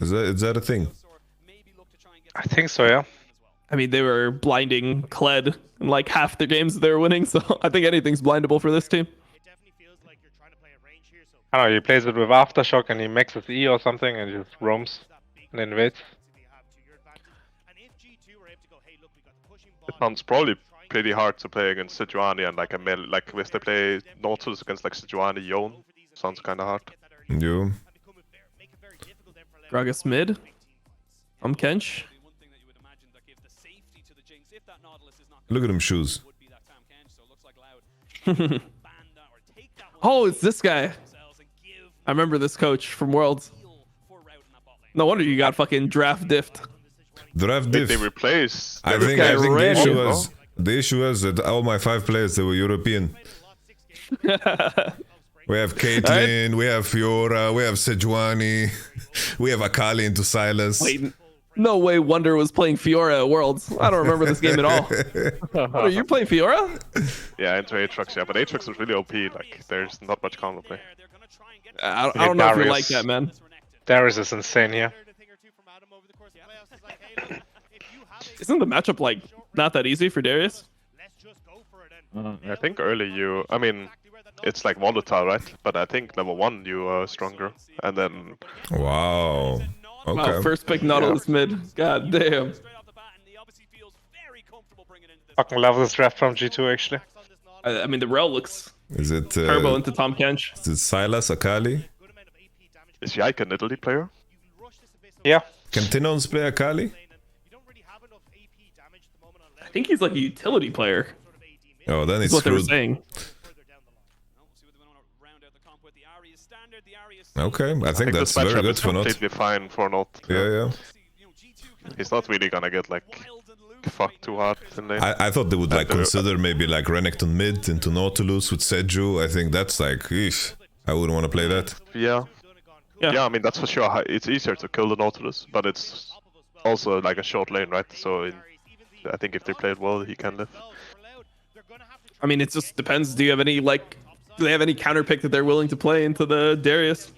Is that a thing? I think so, yeah. I mean, they were blinding Kled in like half the games they were winning, so I think anything's blindable for this team. I don't know, he plays it with Aftershock and he makes with E or something and just roams and invades. It sounds probably pretty hard to play against Sejuani and like a mid, like if they play Nautilus against like Sejuani Yon. Sounds kind of hard. Yeah. Gragas mid. Kench. Look at them shoes. Oh, it's this guy. I remember this coach from Worlds. No wonder you got fucking draft diffed. Draft Did diff. they replace? I think the issue was that all my 5 players, they were European. We have Caitlyn, right. We have Fiora, we have Sejuani, we have Akali into Silas. Wait, no way Wonder was playing Fiora at Worlds. I don't remember this game at all. What, are you playing Fiora? Yeah, into Aatrox, yeah, but Aatrox is really OP, like, there's not much counterplay. I don't know if you like that, man. Darius is insane here. Isn't the matchup, like, not that easy for Darius? I think early I mean, it's like volatile, right? But I think level 1 you are stronger, and then... Wow. Okay. Wow, first pick Nautilus mid. God damn. Fucking love this draft from G2 actually. I mean, the rel looks Is it turbo into Kench. Is it Silas, Akali? Is Yike an Italy player? Yeah. Can Tinons play Akali? I think he's like a utility player. Oh, then it's what they were screwed. saying. Okay, I think that's very good for not. Completely fine for not. Yeah. He's not really gonna get like fucked too hard in lane. I thought they would like consider maybe like Renekton mid into Nautilus with Seju. I think that's like, eesh, I wouldn't want to play that. Yeah, I mean that's for sure. It's easier to kill the Nautilus, but it's also like a short lane, right? So I think if they play it well, he can live. I mean, it just depends. Do you have any do they have any counter pick that they're willing to play into the Darius?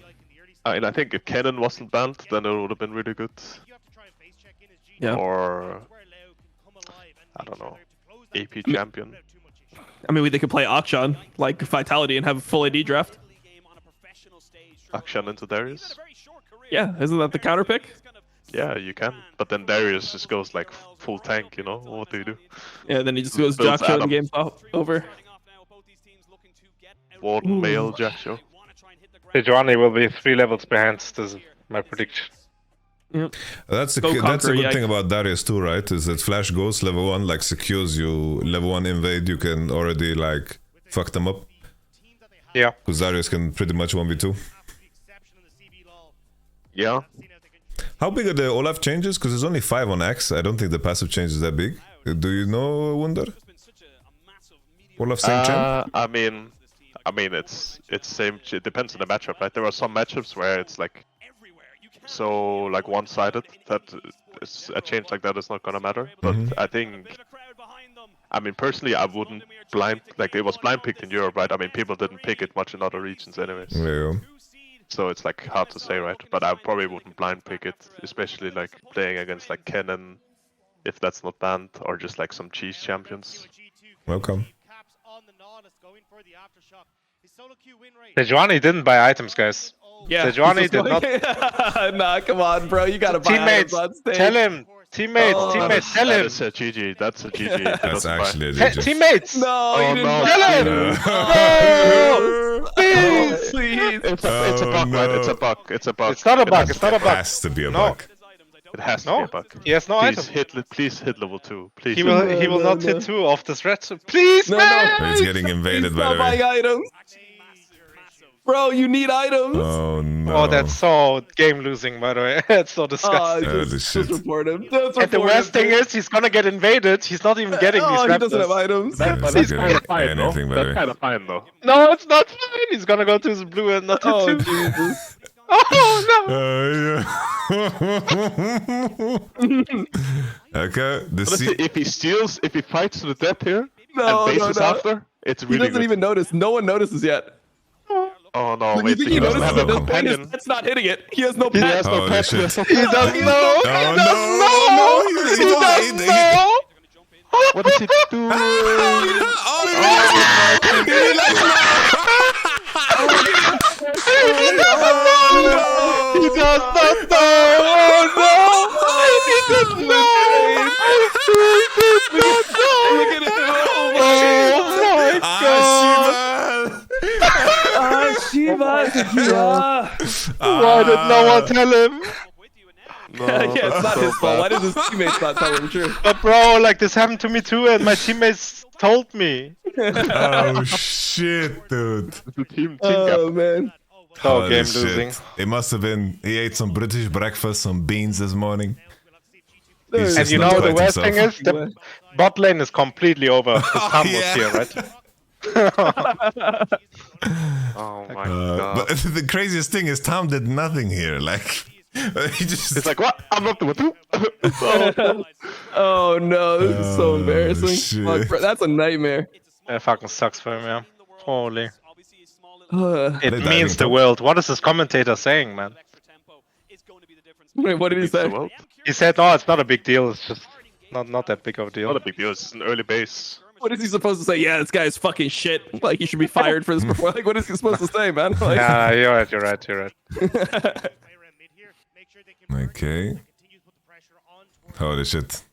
And I think if Cannon wasn't banned, then it would have been really good. Yeah. Or I don't know, AP champion. I mean, they could play Akshan like Vitality and have a full AD draft. Akshan into Darius. Yeah, isn't that the counter pick? Yeah, you can. But then Darius just goes like full tank, you know? What do you do? Yeah, then he just goes Builds Jackshow and Adam. the game's over. Warden male Jackshow. Sejuani will be 3 levels behind. This is my prediction. Yep. That's a good thing about Darius too, right? Is that Flash Ghost level 1 like secures you. Level 1 invade, you can already like fuck them up. Yeah. Because Darius can pretty much 1v2. Yeah. How big are the Olaf changes? Because there's only 5 on Axe. I don't think the passive change is that big. Do you know, Wunder? Olaf same champ? I mean, it's same. It depends on the matchup, right? There are some matchups where it's like so like one-sided that a change like that is not gonna matter. But I think, I mean, personally, I wouldn't blind like it was blind picked in Europe, right? I mean, people didn't pick it much in other regions, anyways. Yeah. So it's like hard to say, right? But I probably wouldn't blind pick it, especially like playing against like Cannon, if that's not banned, or just like some cheese champions. Welcome. Sejuani didn't buy items, guys. Yeah, Sejuani did not. Nah, come on, bro. You gotta buy Teammates, items on stage. tell him. Teammates, teammates, tell him. That's a GG. That's a GG. That's actually a GG. Teammates. No, you didn't no. Tell him. No. Please. Please. It's a bug, no. right? It's a bug. It's a bug. It's not a bug. It's not a It bug. has to be a No. bug. It has to be a bug. He has no Please item. please hit level 2. Please. He will not hit 2 off this red. So please, man. He's getting invaded Please by the stop buying way. items. Bro, you need items. Oh no. Oh, that's so game losing, by the way. That's so disgusting. Just shit. report him. Just And the report worst him. thing is, he's gonna get invaded. He's not even getting these he doesn't have raptors. items. He's not That's getting kind of fine, though. anything by the That's way. kind of fine, though. No, it's not fine. He's gonna go to his blue and not hit Oh, 2. Jesus. Oh, no. Yeah. Okay. The Honestly, if he fights to the death here No, and bases no. after, it's He really doesn't good. even notice. No one notices yet. Oh no, You wait, think he he doesn't notices have a at this point his companion. pet's not hitting it. He has no He pet. has no Holy pet. shit. He doesn't know. Oh, He no, doesn't no, know. he He doesn't- doesn't know. What is he doing? Oh, he realized! He realized now! He does not know. Oh no! He didn't know. He did not know. Look at him. Oh my god! Shiva. Why did no one tell him? No, Yeah, it's that's not so his fault. Why bad. did his teammates not tell him the truth? But bro, like this happened to me too, and my teammates told me. Oh shit, dude. The team Oh gap. man. So Holy game shit. losing. It must have been. He ate some British breakfast, some beans this morning. He's And just you not know the quite worst himself. thing is the bot lane is completely over. The Tom was yeah. here, right? Oh my But god. the craziest thing is Tom did nothing here. Like he just. It's like, what? I'm not doing two. Oh no, this is so Oh, embarrassing. shit. Fuck, bro, that's a nightmare. It fucking sucks for him, yeah. Holy. Ugh. It They died means in the top. world. What is this commentator saying, man? Wait, what did he say? Well, He said, "Oh, it's not a big deal. It's just not that big of a deal." not a big deal. It's an early base. What is he supposed to say? Yeah, this guy's fucking shit. Like he should be fired for this before. Like what is he supposed to say, man? Like, Yeah, you're right. You're right. Okay. Holy shit.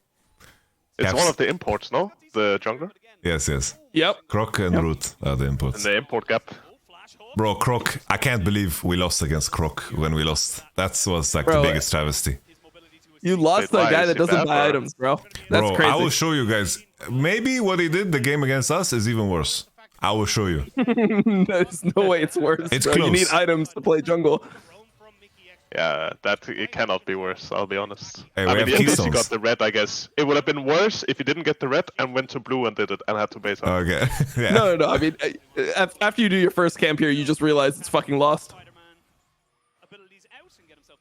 It's Caps. one of the imports, no? The jungler? Yes, yes. Yep. Croc and Root are the And inputs. the import gap. Bro, Croc, I can't believe we lost against Croc when we lost. That was like Bro, the biggest travesty. You lost to Wait, a why? guy Is that he doesn't bad, buy or- items, bro. That's Bro, crazy. I will show you guys. Maybe what he did the game against us is even worse. I will show you. There's no way it's worse. It's bro. You need close. items to play jungle. Yeah, that it cannot be worse, I'll be honest. Hey, I we mean, have at least he keystones. got the red, I guess. It would have been worse if he didn't get the red and went to blue and did it and had to base out. Okay. Yeah. No. I mean, after you do your first camp here, you just realize it's fucking lost.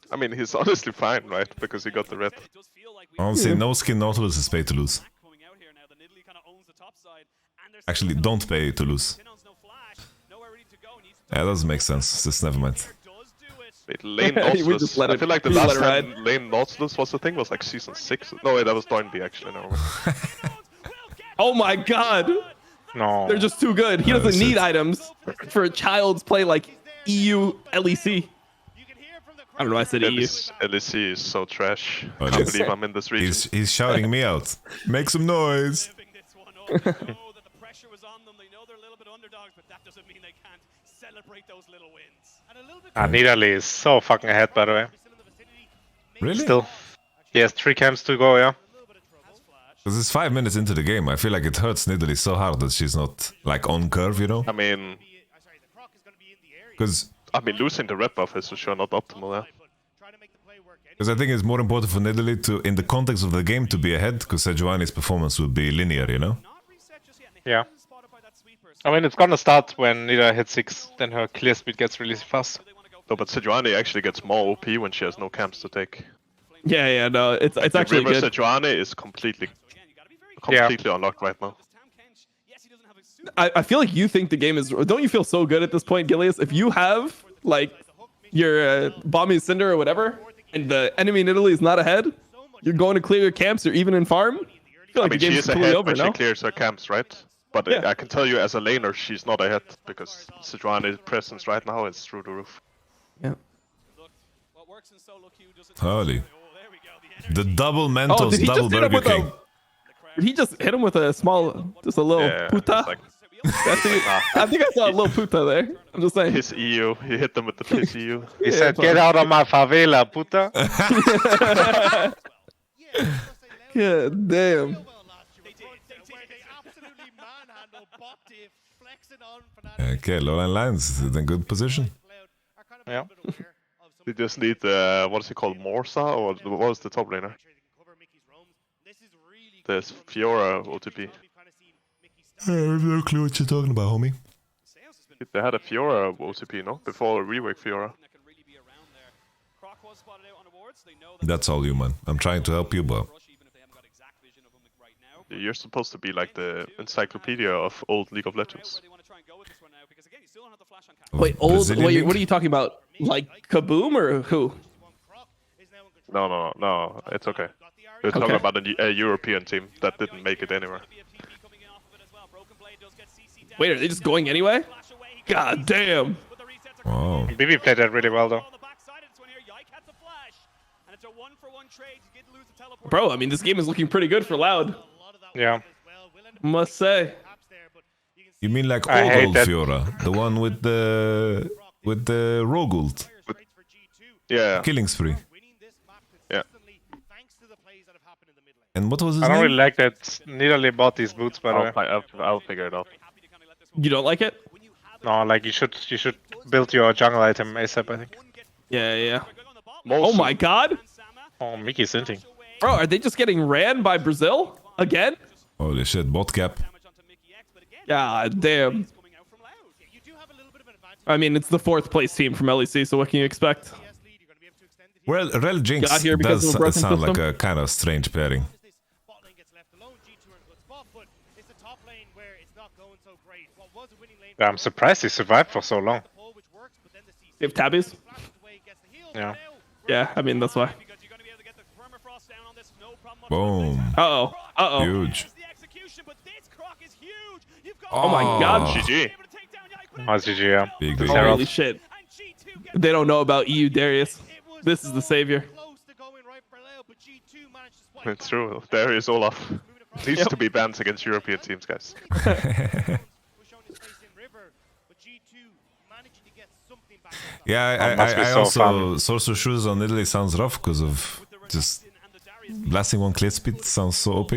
I mean, he's honestly fine, right? Because he got the red. Honestly, no skin Nautilus is pay to lose. Actually, don't pay to lose. Yeah, that doesn't make sense. Just never mind. Wait, Lane We Nautilus. just let I it- feel like the we just last let it time Lane Nautilus was the thing was like season 6. No, wait, that was Doinby actually. No. Oh my god. No. They're just too good. He doesn't shit. need items for a child's play like EU LEC. I don't know why I said EU. LEC is so trash. Oh, I can't yes. believe I'm in this region. He's shouting me out. Make some noise. Nidalee is so fucking ahead, by the way. Really? Still. He has 3 camps to go, yeah. Because it's 5 minutes into the game. I feel like it hurts Nidalee so hard that she's not like on curve, you know? I mean, Because losing the red buff is for sure not optimal, yeah. I think it's more important for Nidalee to, in the context of the game, to be ahead. Because Sejuani's performance will be linear, you know? Yeah. I mean, it's gonna start when Nida hits 6, then her clear speed gets really fast. No, but Sejuani actually gets more OP when she has no camps to take. Yeah, no, it's actually River good. Sejuani is completely unlocked right now. I feel like you think the game is. Don't you feel so good at this point, Gilius? If you have like your Bombing Cinder or whatever, and the enemy in Italy is not ahead, you're going to clear your camps. You're even in farm. I feel like I mean, the she game's is completely ahead over when she now. clears her camps, right? But Yeah. I can tell you as a laner, she's not ahead because Sejuani's presence right now is through the roof. Yeah. Holy. The double Mentos, did he double just hit him Burger with King. a? Did he just hit him with a small, just a little Yeah, puta? it's like I think I saw a little puta there. I'm just saying. his EU. He hit them with the his EU. He Yeah, said, fine. "Get out of my favela, puta." God damn. Okay, low line lines is in good position. Yeah. They just need what is he called, Morsa, or what was the top laner? There's Fiora OTP. I have no clue what you're talking about, homie. They had a Fiora OTP, no? Before Rewake Fiora. That's all you, man. I'm trying to help you, but You're supposed to be like the encyclopedia of old League of Legends. Wait, old. Brazilian Wait, league? what are you talking about? Like Kaboom or who? No, it's okay. We're talking Okay. about a European team that didn't make it anywhere. Wait, are they just going anyway? God damn. Wow. BB played that really well though. Bro, I mean, this game is looking pretty good for Loud. Yeah. Must say. You mean like I hate old that. Fiora, the one with the Rogult Yeah. killing spree? Yeah. And what was his I don't name? really like that Nidalee bought these boots by the way. I'll figure it out. You don't like it? No, like you should build your jungle item ASAP, I think. Yeah, yeah. Most Oh my god. Oh, Mickey's hinting. Bro, are they just getting ran by Brazil? Again? Holy shit, bot cap. God damn. I mean, it's the 4th place team from LEC, so what can you expect? Well, Rel Jinx Got here because does of a broken sound like system? a kind of strange pairing. Yeah, I'm surprised he survived for so long. You have tabbies? Yeah. Yeah, I mean, that's why. Boom. Uh-oh. Uh-oh. Huge. Oh my god. GG. Oh, GG, yeah. Big, big. Sarah. Holy shit. They don't know about EU Darius. This is the savior. It's true. There is Olaf. Needs to be banned against European teams, guys. Yeah, must be I so also fun. Sorcerer Shoes on Italy sounds rough because of just blasting one clear speed sounds so OP.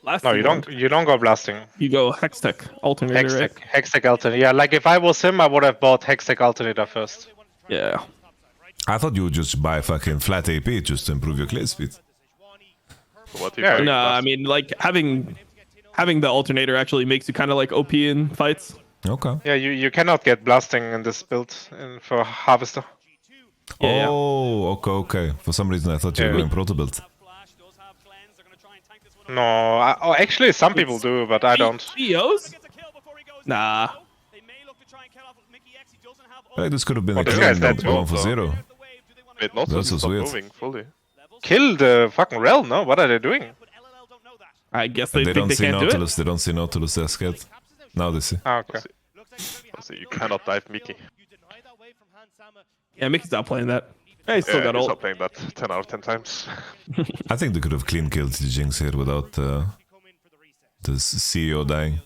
Last No, you don't go blasting. You go Hextech alternator, right? Hextech alternator. Yeah, like if I was him, I would have bought Hextech alternator first. Yeah. I thought you would just buy fucking flat AP just to improve your clear speed. What do Yeah, you No, I mean, like having the alternator actually makes you kind of like OP in fights. Okay. Yeah, you cannot get blasting in this build for Harvester. Yeah, Oh, okay. For some reason I thought you were Yeah. going proto build. No, actually some people do, but I don't. EOs? Nah. Hey, this could have been Oh, a this clean guy's dead too. 1-0. Wait, not This is stop weird. moving fully. Kill the fucking Rel, no? What are they doing? I guess they They think don't they see can't do it. Nautilus. They don't see Nautilus. They're scared. Now they see. Ah, okay. So you cannot dive Mickey. Yeah, Mickey's not playing that. Hey, he's still Yeah, got he's ult. not playing that 10 out of 10 times. I think they could have clean killed the Jinx here without the CEO dying.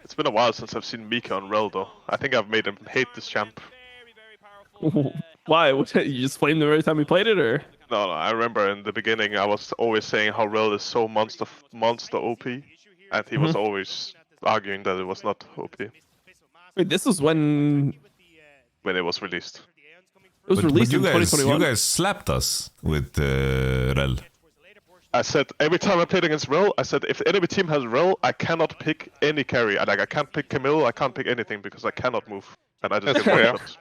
It's been a while since I've seen Mika on Rel though. I think I've made him hate this champ. Why? You just flamed him every time he played it, or? No, I remember in the beginning I was always saying how Rel is so monster OP, and he was always arguing that it was not OP Wait, this was when when it was released. it was released in you 2021. guys slapped us with Rel. I said every time I played against Rel, I said if enemy team has Rel, I cannot pick any carry. I can't pick Camille, I can't pick anything because I cannot move, and I just That's get one fair. shot.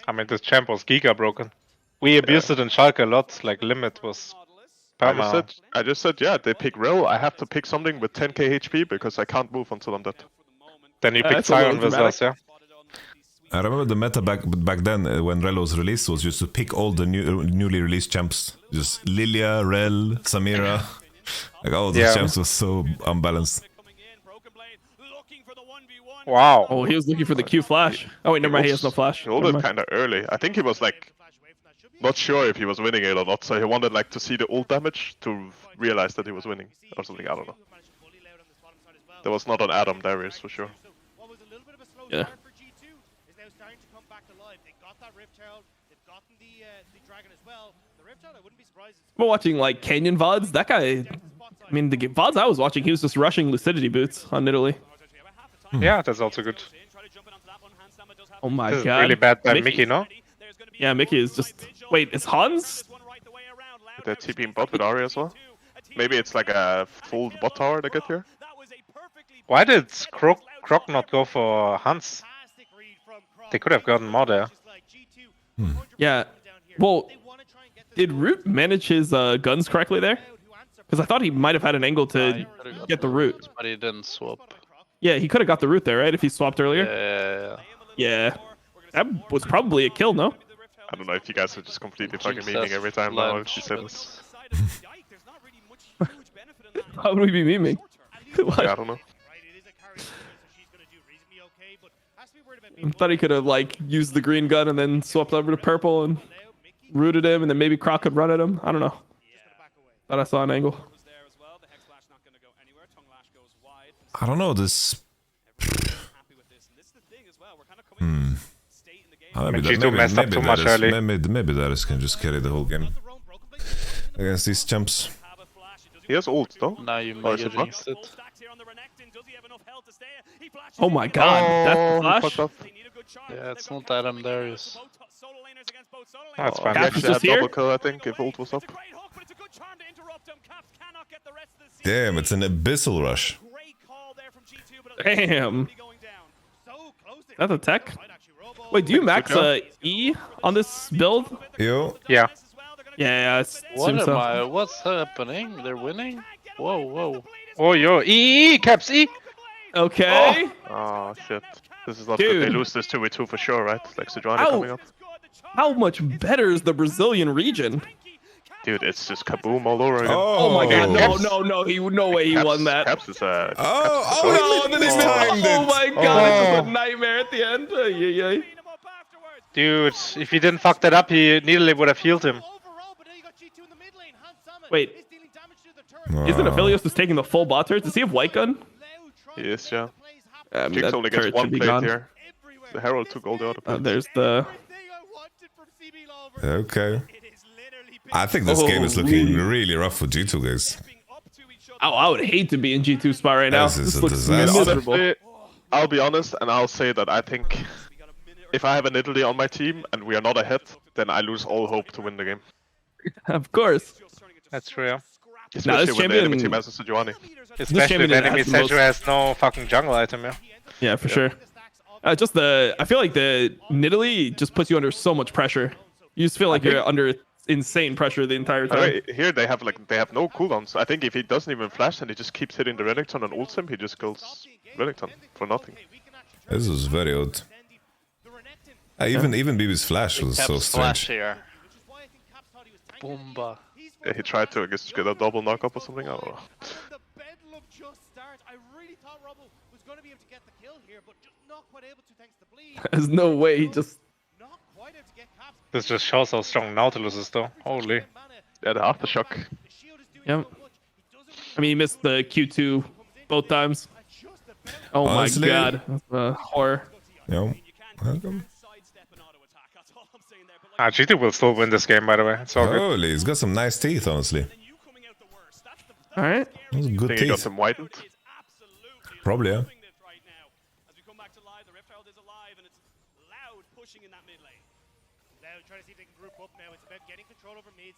I mean, this champ was giga broken. We abused it in Schalke a lot, like limit was perma. I just said yeah, they pick Rel, I have to pick something with 10k HP because I can't move until I'm dead. Then you picked that's a little Sion with dramatic. us, yeah? I remember the meta back then when Rel was released was just to pick all the newly released champs. Just Lilia, Rel, Samira. Like all those Yeah. champs was so unbalanced. Wow. Oh, he was looking for the Q flash. Oh wait, never mind. He has no flash. He ult Never it mind. kind of early. I think he was like not sure if he was winning it or not, so he wanted like to see the ult damage to realize that he was winning or something. I don't know. There was not an Adam Darius for sure. Yeah. I'm watching like Canyon VODs. That guy, I mean, the VODs I was watching, he was just rushing Lucidity boots on Italy. Yeah, that's also good. Oh my This is god. really bad by Mickey, no? Yeah, Mickey is just. Wait, is Hans? They're TPing bot with Ari as well. Maybe it's like a full bot tower they get here. Why did Croc not go for Hans? They could have gotten more there. Yeah. Well, did Root manage his guns correctly there? Because I thought he might have had an angle to get the root. But he didn't swap. Yeah, he could have got the root there, right? If he swapped earlier. Yeah. Yeah. That was probably a kill, no? I don't know if you guys are just completely fucking Jinx memeing has every time now if flash, you say but- this. How would we be memeing? What? Yeah, I don't know. I thought he could have like used the green gun and then swapped over to purple and rooted him, and then maybe Croc could run at him. I don't know. Thought I saw an angle. I don't know this. Maybe G2 messed up too much early. Maybe Darius can just carry the whole game against these champs. He has ult though. Now you Or is mega it not? jinxed it. Oh my god, that's the he flash. fucked up. Yeah, it's not Adam Darius. That's fine. He Caps actually is had just here? double kill, I think, if ult was up. Damn, it's an abyssal rush. Damn. That's a tech. Wait, do you max E on this build? Yo, Yeah. Yeah, it What seems am so. I? What's happening? They're winning? Whoa, whoa. Oh, yo. E, caps E. Okay. Oh shit. This is not Dude. good. They lose this 2v2 for sure, right? Like Sejuani Ow. coming up. How much better is the Brazilian region? Dude, it's just kaboom all over again. Oh my god, no, Caps- no way he Caps- won that. Caps is Oh, Caps is oh no, then he's timed Oh it. my god, it was a nightmare at the end. Yeah. Dude, if he didn't fuck that up, he nearly would have healed him. Wait, isn't Aphelios just taking the full bot turret? Does he have white gun? He is, yeah. I mean, Jinx that only gets turret one should be plate gone. here. The Herald took all the other plates. There's the... Okay. I think this game is looking Holy. really rough for G2 guys. Oh, I would hate to be in G2 spot right now. This is a looks disaster. miserable. Honestly, I'll be honest and I'll say that I think if I have an Italy on my team and we are not ahead, then I lose all hope to win the game. Of course. That's true, yeah. Especially this when the enemy champion- team has a Sejuani. Especially champion if enemy has the most- Seju has no fucking jungle item, yeah. Yeah, for sure. Just I feel like the Nidalee just puts you under so much pressure. You just feel like you're under insane pressure the entire time. Alright, here they have no cooldowns. I think if he doesn't even flash and he just keeps hitting the Renekton and ults him, he just kills Renekton for nothing. This is very odd. Even BB's flash was so Caps flash strange. here. Boomba. Yeah, he tried to, I guess, get a double knockup or something. I don't know. There's no way he just... This just shows how strong Nautilus is, though. Holy. Yeah, the aftershock. Yep. I mean, he missed the Q2 both times. Oh Honestly- my god. That's horror. Yo, welcome. G2 will still win this game, by the way. It's all good. Holy, he's got some nice teeth, honestly. Alright. Those are I good think he got teeth. them whitened. Probably, yeah.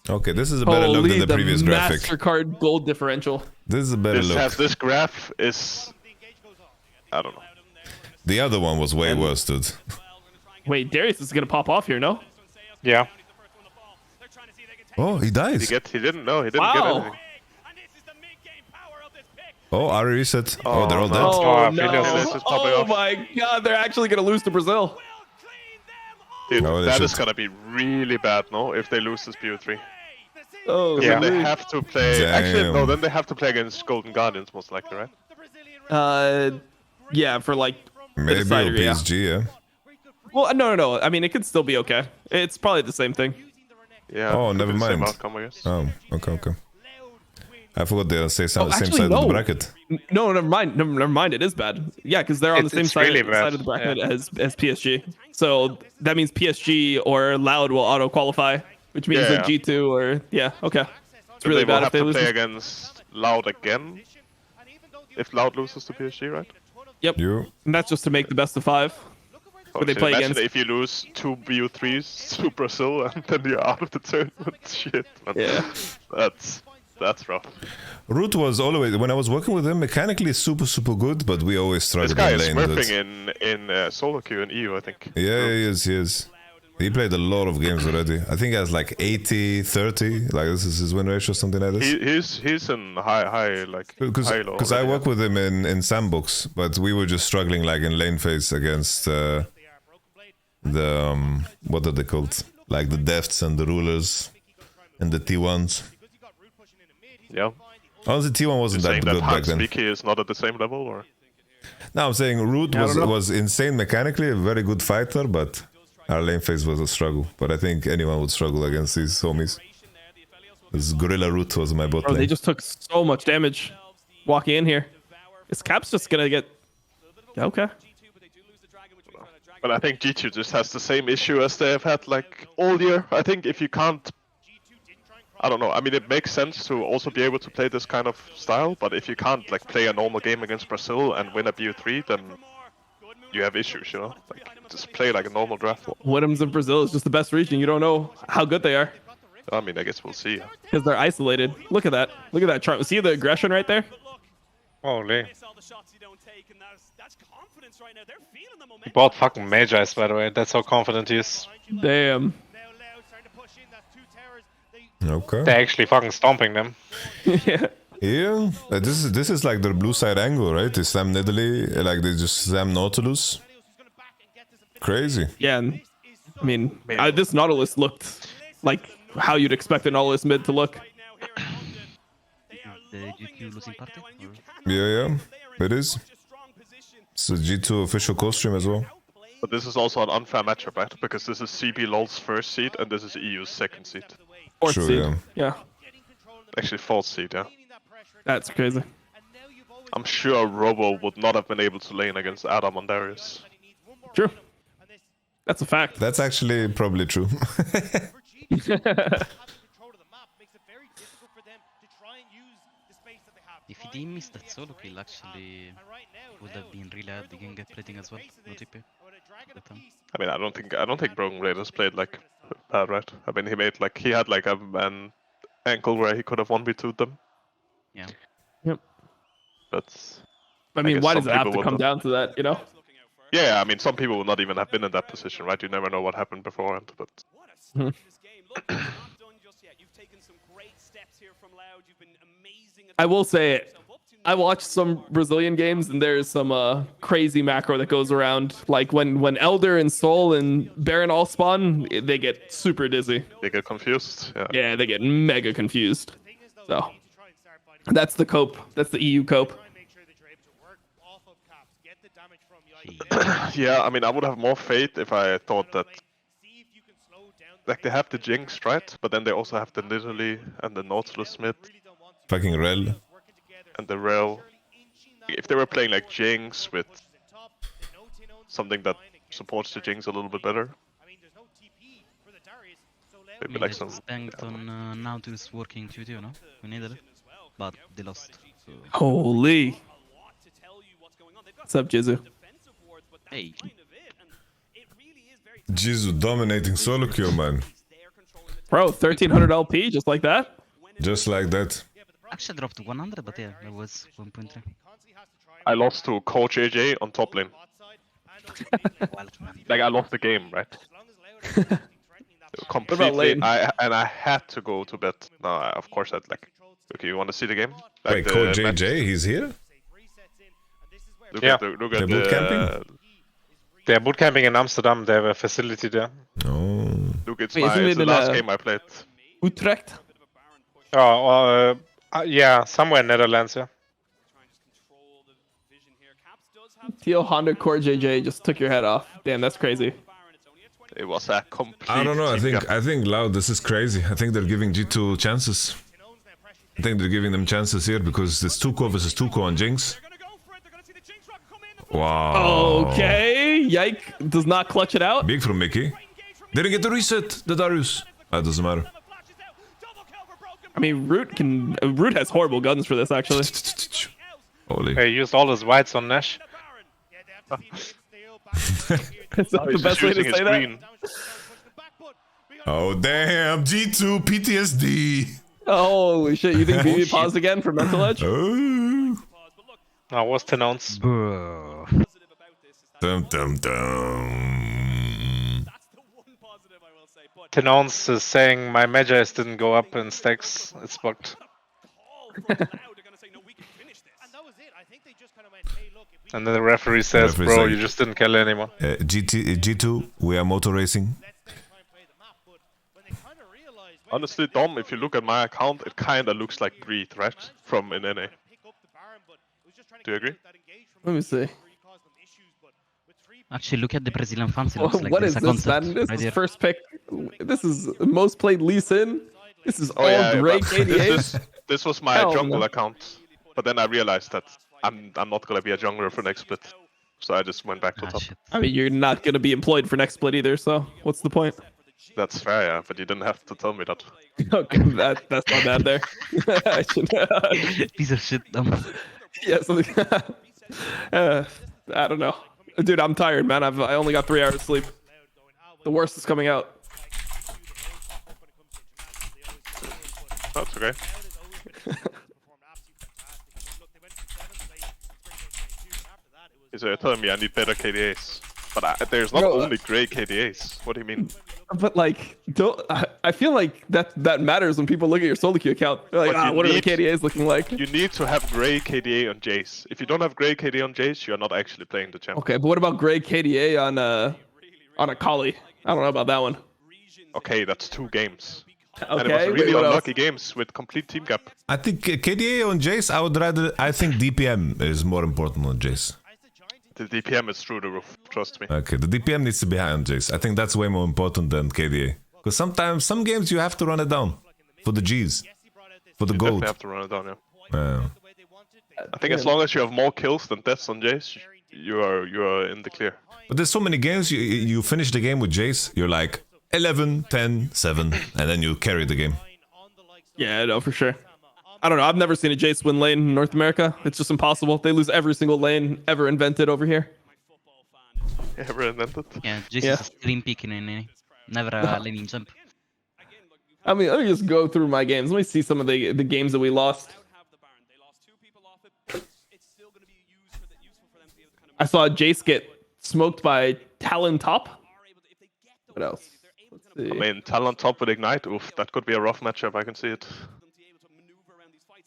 Okay, this is a better look than the previous graphic. MasterCard gold differential. This is a better look. This graph is... I don't know. The other one was way worse, dude. Wait, Darius is gonna pop off here, no? Yeah. Oh, he dies. He didn't know, he didn't Wow. get anything. Oh, Ari reset. Oh, they're all no. dead. Oh, Oh, no. Aphelios is popping Oh off. my god, they're actually gonna lose to Brazil. Dude, No, they that is should. gonna be really bad, no? If they lose this BO3. Oh, Yeah. Then they really? have to play... Actually, no, Damn. then they have to play against Golden Guardians, most likely, right? Yeah, for like Maybe or decider, yeah. PSG, yeah. Well, no. I mean, it could still be okay. It's probably the same thing. Yeah. Oh, could never be the same mind. outcome, I guess. Oh, okay. I forgot they're same same actually, side of no. the bracket. No, never mind. Never mind. It is bad. Yeah, because they're on the It's same side, really bad, side of the bracket yeah. as PSG. So that means PSG or Loud will auto qualify, which means Yeah. that G2 or okay. It's But really they will bad if have they to lose. play this. against Loud again. If Loud loses to PSG, right? Yep. You. And that's just to make the best of 5. Oh, they so play imagine against- if you lose 2 BO3s to Brazil and then you're out of the tournament. Shit, man. Yeah. That's rough. Root was always, when I was working with him, mechanically super good, but we always This struggled guy in is lane. smurfing in solo queue in EU, I think. Yeah, he is. He played a lot of games already. I think he has like 80-30. Like this is his win ratio, something like this. He's in high like high low. Because I work with him in sandbox, but we were just struggling like in lane phase against the what are they called? Like the defts and the rulers and the T1s. Yeah. Honestly, T1 wasn't You're that saying good that back Hans then. Vicky is not at the same level, or? No, I'm saying Root I don't know. was insane mechanically, a very good fighter, but our lane phase was a struggle. But I think anyone would struggle against these homies. This Gorilla Root was my bot Bro, lane. they just took so much damage walking in here. Is Cap's just gonna get... Okay. But I think G2 just has the same issue as they have had like all year. I think if you can't, I don't know. I mean, it makes sense to also be able to play this kind of style, but if you can't like play a normal game against Brazil and win a BO3, then you have issues, you know. Like just play like a normal draft. Woodham's in Brazil is just the best region. You don't know how good they are I mean, I guess we'll see. because they're isolated. Look at that. Look at that chart. See the aggression right there? Holy. He bought fucking Magi's, by the way. That's how confident he is. Damn. Okay. They're actually fucking stomping them. Yeah. Yeah, this is like their blue side angle, right? They slam Nidalee, like they just slam Nautilus. Crazy. Yeah. And, I mean, this Nautilus looked like how you'd expect an Nautilus mid to look. The GQ losing party? Or? Yeah, it is. It's a G2 official Costream as well. But this is also an unfair matchup, right? Because this is CB LOL's first seed and this is EU's second seed. Fourth True, seed. yeah. Yeah. Actually, fourth seed, yeah. That's crazy. I'm sure Robo would not have been able to lane against Adam on Darius. True. That's a fact. That's actually probably true. If he didn't miss that solo kill, actually, would have been really hard again get plating as well. No TP at the time. I mean, I don't think Broken Raiders played like bad, right? I mean, he had like an ankle where he could have 1v2'd them. Yeah. Yep. But I mean, guess why some does it have people to come would- down to that, you know? yeah, I mean, some people would not even have been in that position, right? You never know what happened beforehand, but I will say, I watched some Brazilian games and there's some crazy macro that goes around. Like when Elder and Soul and Baron all spawn, they get super dizzy. they get confused. Yeah. Yeah, they get mega confused. So that's the cope. That's the EU cope. Yeah, I mean, I would have more faith if I thought that, like, they have the Jinx, right? But then they also have the Nidalee and the Nautilus Smith Fucking Rel. and the Rel. If they were playing like Jinx with something that supports the Jinx a little bit better, maybe like some. Banked on Nautilus working 2-2, no? We needed it. But they lost. So, Holy. What's up, Jizu? hey, Jizu dominating solo queue, man. Bro, 1300 LP just like that? Just like that. actually dropped 100, but yeah, that was 1.3. I lost to Coach AJ on top lane. Wild man. Like, I lost the game, right? about Completely. lane? I had to go to bed. No, of course I'd like. Okay, you want to see the game? Like Wait, the Code match- JJ, he's here? Look Yeah. at the, look They're at boot the, camping? They're bootcamping in Amsterdam. They have a facility there. Oh. Look, it's Wait, isn't it's it the in last a- game I played. Utrecht? Oh, yeah, somewhere in Netherlands, yeah. Teal Honda Core JJ just took your head off. Damn, that's crazy. It was a complete. I don't know. team gap. I think Loud, this is crazy. I think they're giving G2 chances. I think they're giving them chances here because there's 2-co versus 2-co on Jinx. Wow. Okay, Yike does not clutch it out. Big from Mickey. Didn't get the reset, the Darius. That doesn't matter. I mean, Root has horrible guns for this, actually. Holy. He used all his whites on Nash. Is that the He's best just way to using his say that? green. Oh, damn. G2 PTSD. Holy shit, you think BB paused again for mental edge? Oh. No, was 10 ounce. Bro. Dum, dum, dum. Tenons is saying my Magi's didn't go up in stacks. It's bugged. And then the referee says, referee's bro, like- you just didn't kill anymore. G2, we are motor racing. Honestly, Dom, if you look at my account, it kinda looks like Breathe, right? From in NA. Do you agree? Let me see. Actually, look at the Brazilian fans. It looks like What there's is a this, concept man? This right is here. first pick. This is most played Lee Sin. This is all yeah, great but KDAs. this was my Hell jungle no. account, but then I realized that I'm not gonna be a jungler for next split, so I just went back to Ah, top. shit. I mean, you're not going to be employed for next split either, so what's the point? That's fair, yeah, but you didn't have to tell me that. Okay, that's not bad there. I should, Piece of shit, dumb. yeah, something. I don't know. Dude, I'm tired, man. I only got 3 hours sleep. The worst is coming out. That's okay. So you're telling me I need better KDAs, but there's not No, only great KDAs. What do you mean? But like, don't. I feel like that matters when people look at your solo queue account. They're like, But you what are the need- KDAs looking like? You need to have great KDA on Jace. If you don't have great KDA on Jace, you're not actually playing the champ. Okay, but what about great KDA on a Kali? I don't know about that one. Okay, that's 2 games. And it Okay, was really what else? unlucky games with complete team gap. I think KDA on Jace, I think DPM is more important on Jace. The DPM is through the roof, trust me. Okay, the DPM needs to be high on Jace. I think that's way more important than KDA. Because sometimes, some games you have to run it down. For the Gs. For the You gold. definitely have to run it down, yeah. Yeah. I think as long as you have more kills than deaths on Jace, you are in the clear. But there's so many games, you finish the game with Jace, you're like 11, 10, 7, and then you carry the game. Yeah, no, for sure. I don't know. I've never seen a Jace win lane in North America. It's just impossible. They lose every single lane ever invented over here. Ever invented? Yeah, Jace Yeah. is a stream pick in any. Never a laning jump. I mean, let me just go through my games. Let me see some of the games that we lost. I saw Jace get smoked by Talon top. What else? Let's see. I mean, Talon top with Ignite, oof, that could be a rough matchup, I can see it.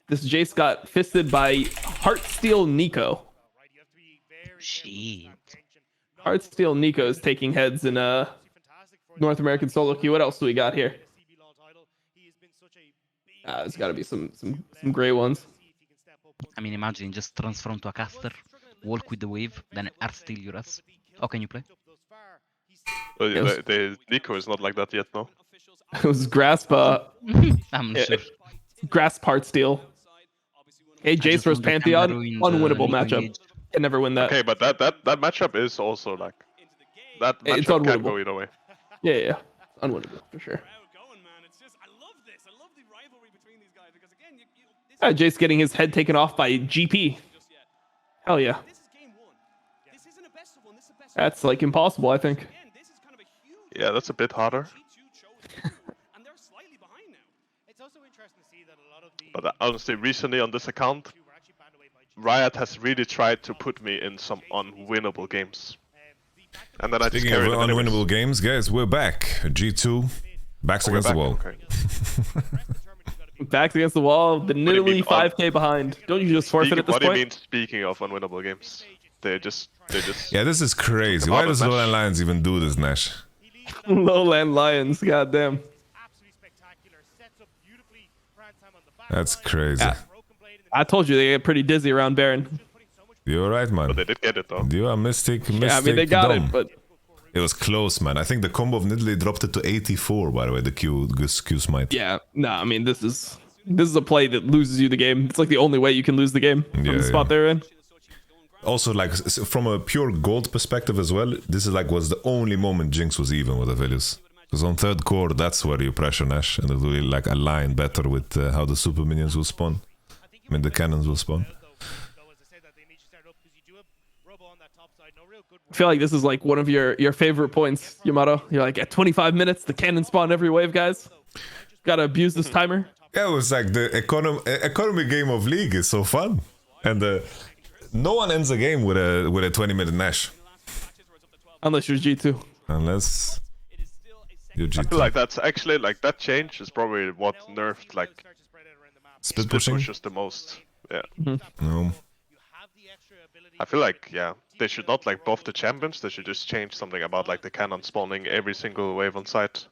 This Jace got fisted by Heartsteel Nico. Shit. Heartsteel Nico is taking heads in North American solo queue. What else do we got here? There's got to be some gray ones. I mean, imagine just transform to a caster, walk with the wave, then art steal your ass. How can you play? But Yes. the Nico is not like that yet, no? It was Grasp, I'm Yeah. sure. Grasp Heartsteel. Hey, Jace just versus want the Pantheon, Kangaroo in the unwinnable Nico matchup. engage. Can never win that. Okay, but that matchup is also like... That It's matchup can unwinnable. go either way. Yeah, unwinnable for sure. Jace getting his head taken off by GP. Hell yeah. That's like impossible, I think. Yeah, that's a bit harder. But honestly, recently on this account, Riot has really tried to put me in some unwinnable games. And then I just Speaking of carried them anyways. unwinnable games, guys, we're back. G2, backs We're against the back, wall. okay. Backs against the wall, the you nearly mean, 5k behind. Don't you just forfeit at this What do you point? mean, speaking of unwinnable games? They just... Yeah, this is crazy. Come Why on, does Nash. Lowland Lions even do this, Nash? Lowland Lions, goddamn. That's crazy. Yeah. I told you they get pretty dizzy around Baron. You're right, man. But they did get it though. You are mystic. Yeah, I mean they got Dom. it, but It was close, man. I think the combo of Nidalee dropped it to 84, by the way, the Q smite. yeah, no, I mean this is a play that loses you the game. It's like the only way you can lose the game from Yeah, the spot yeah. they're in. Also, like, from a pure gold perspective as well, this is like was the only moment Jinx was even with Aphelios. Because on third core, that's where you pressure Nash, and it will like align better with how the super minions will spawn. I mean, the cannons will spawn. I feel like this is like one of your favorite points, Yamato. You're like, at 25 minutes, the cannon spawn every wave, guys. Gotta abuse this timer. Yeah, it was like the economy game of League is so fun, and no one ends a game with a 20-minute Nash, Unless you're G2. unless You I G2. feel like that's actually like that change is probably what nerfed like Split split pushing? pushes the most. Yeah. No. I feel like they should not like buff the champions. They should just change something about like the cannon spawning every single wave on site.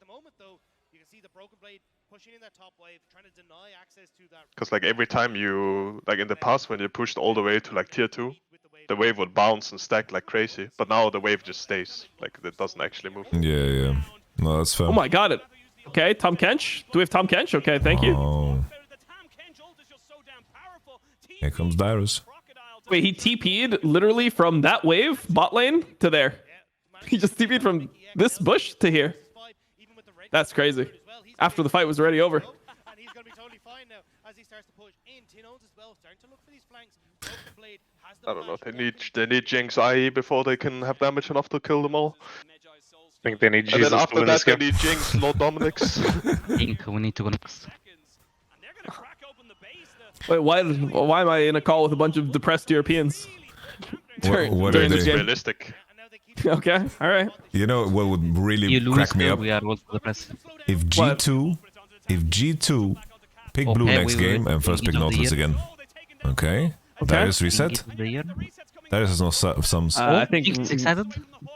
Because like every time you like in the past when you pushed all the way to like tier 2, the wave would bounce and stack like crazy. But now the wave just stays. Like it doesn't actually move. Yeah. No, that's fair. Oh my god. Okay, Tom Kench. Do we have Tom Kench? Okay, thank you. Oh. Here comes Dyrus. Wait, he TP'd literally from that wave, bot lane, to there. He just TP'd from this bush to here. That's crazy. After the fight was already over. I don't know. They need Jinx IE before they can have damage enough to kill them all. I think they need And Jesus then to after win that this they game. need Jinx, Lord Dominic's. Think we need to go next. Wait, why am I in a call with a bunch of depressed Europeans? What during are this they? game? Realistic. Okay, all right. You know what would really You lose, crack me up? we are also the press. If G2 pick blue Okay, next we will game and first pick end of the Nautilus year. again. Okay. Darius reset. Darius has no sums. I think Jinx excited.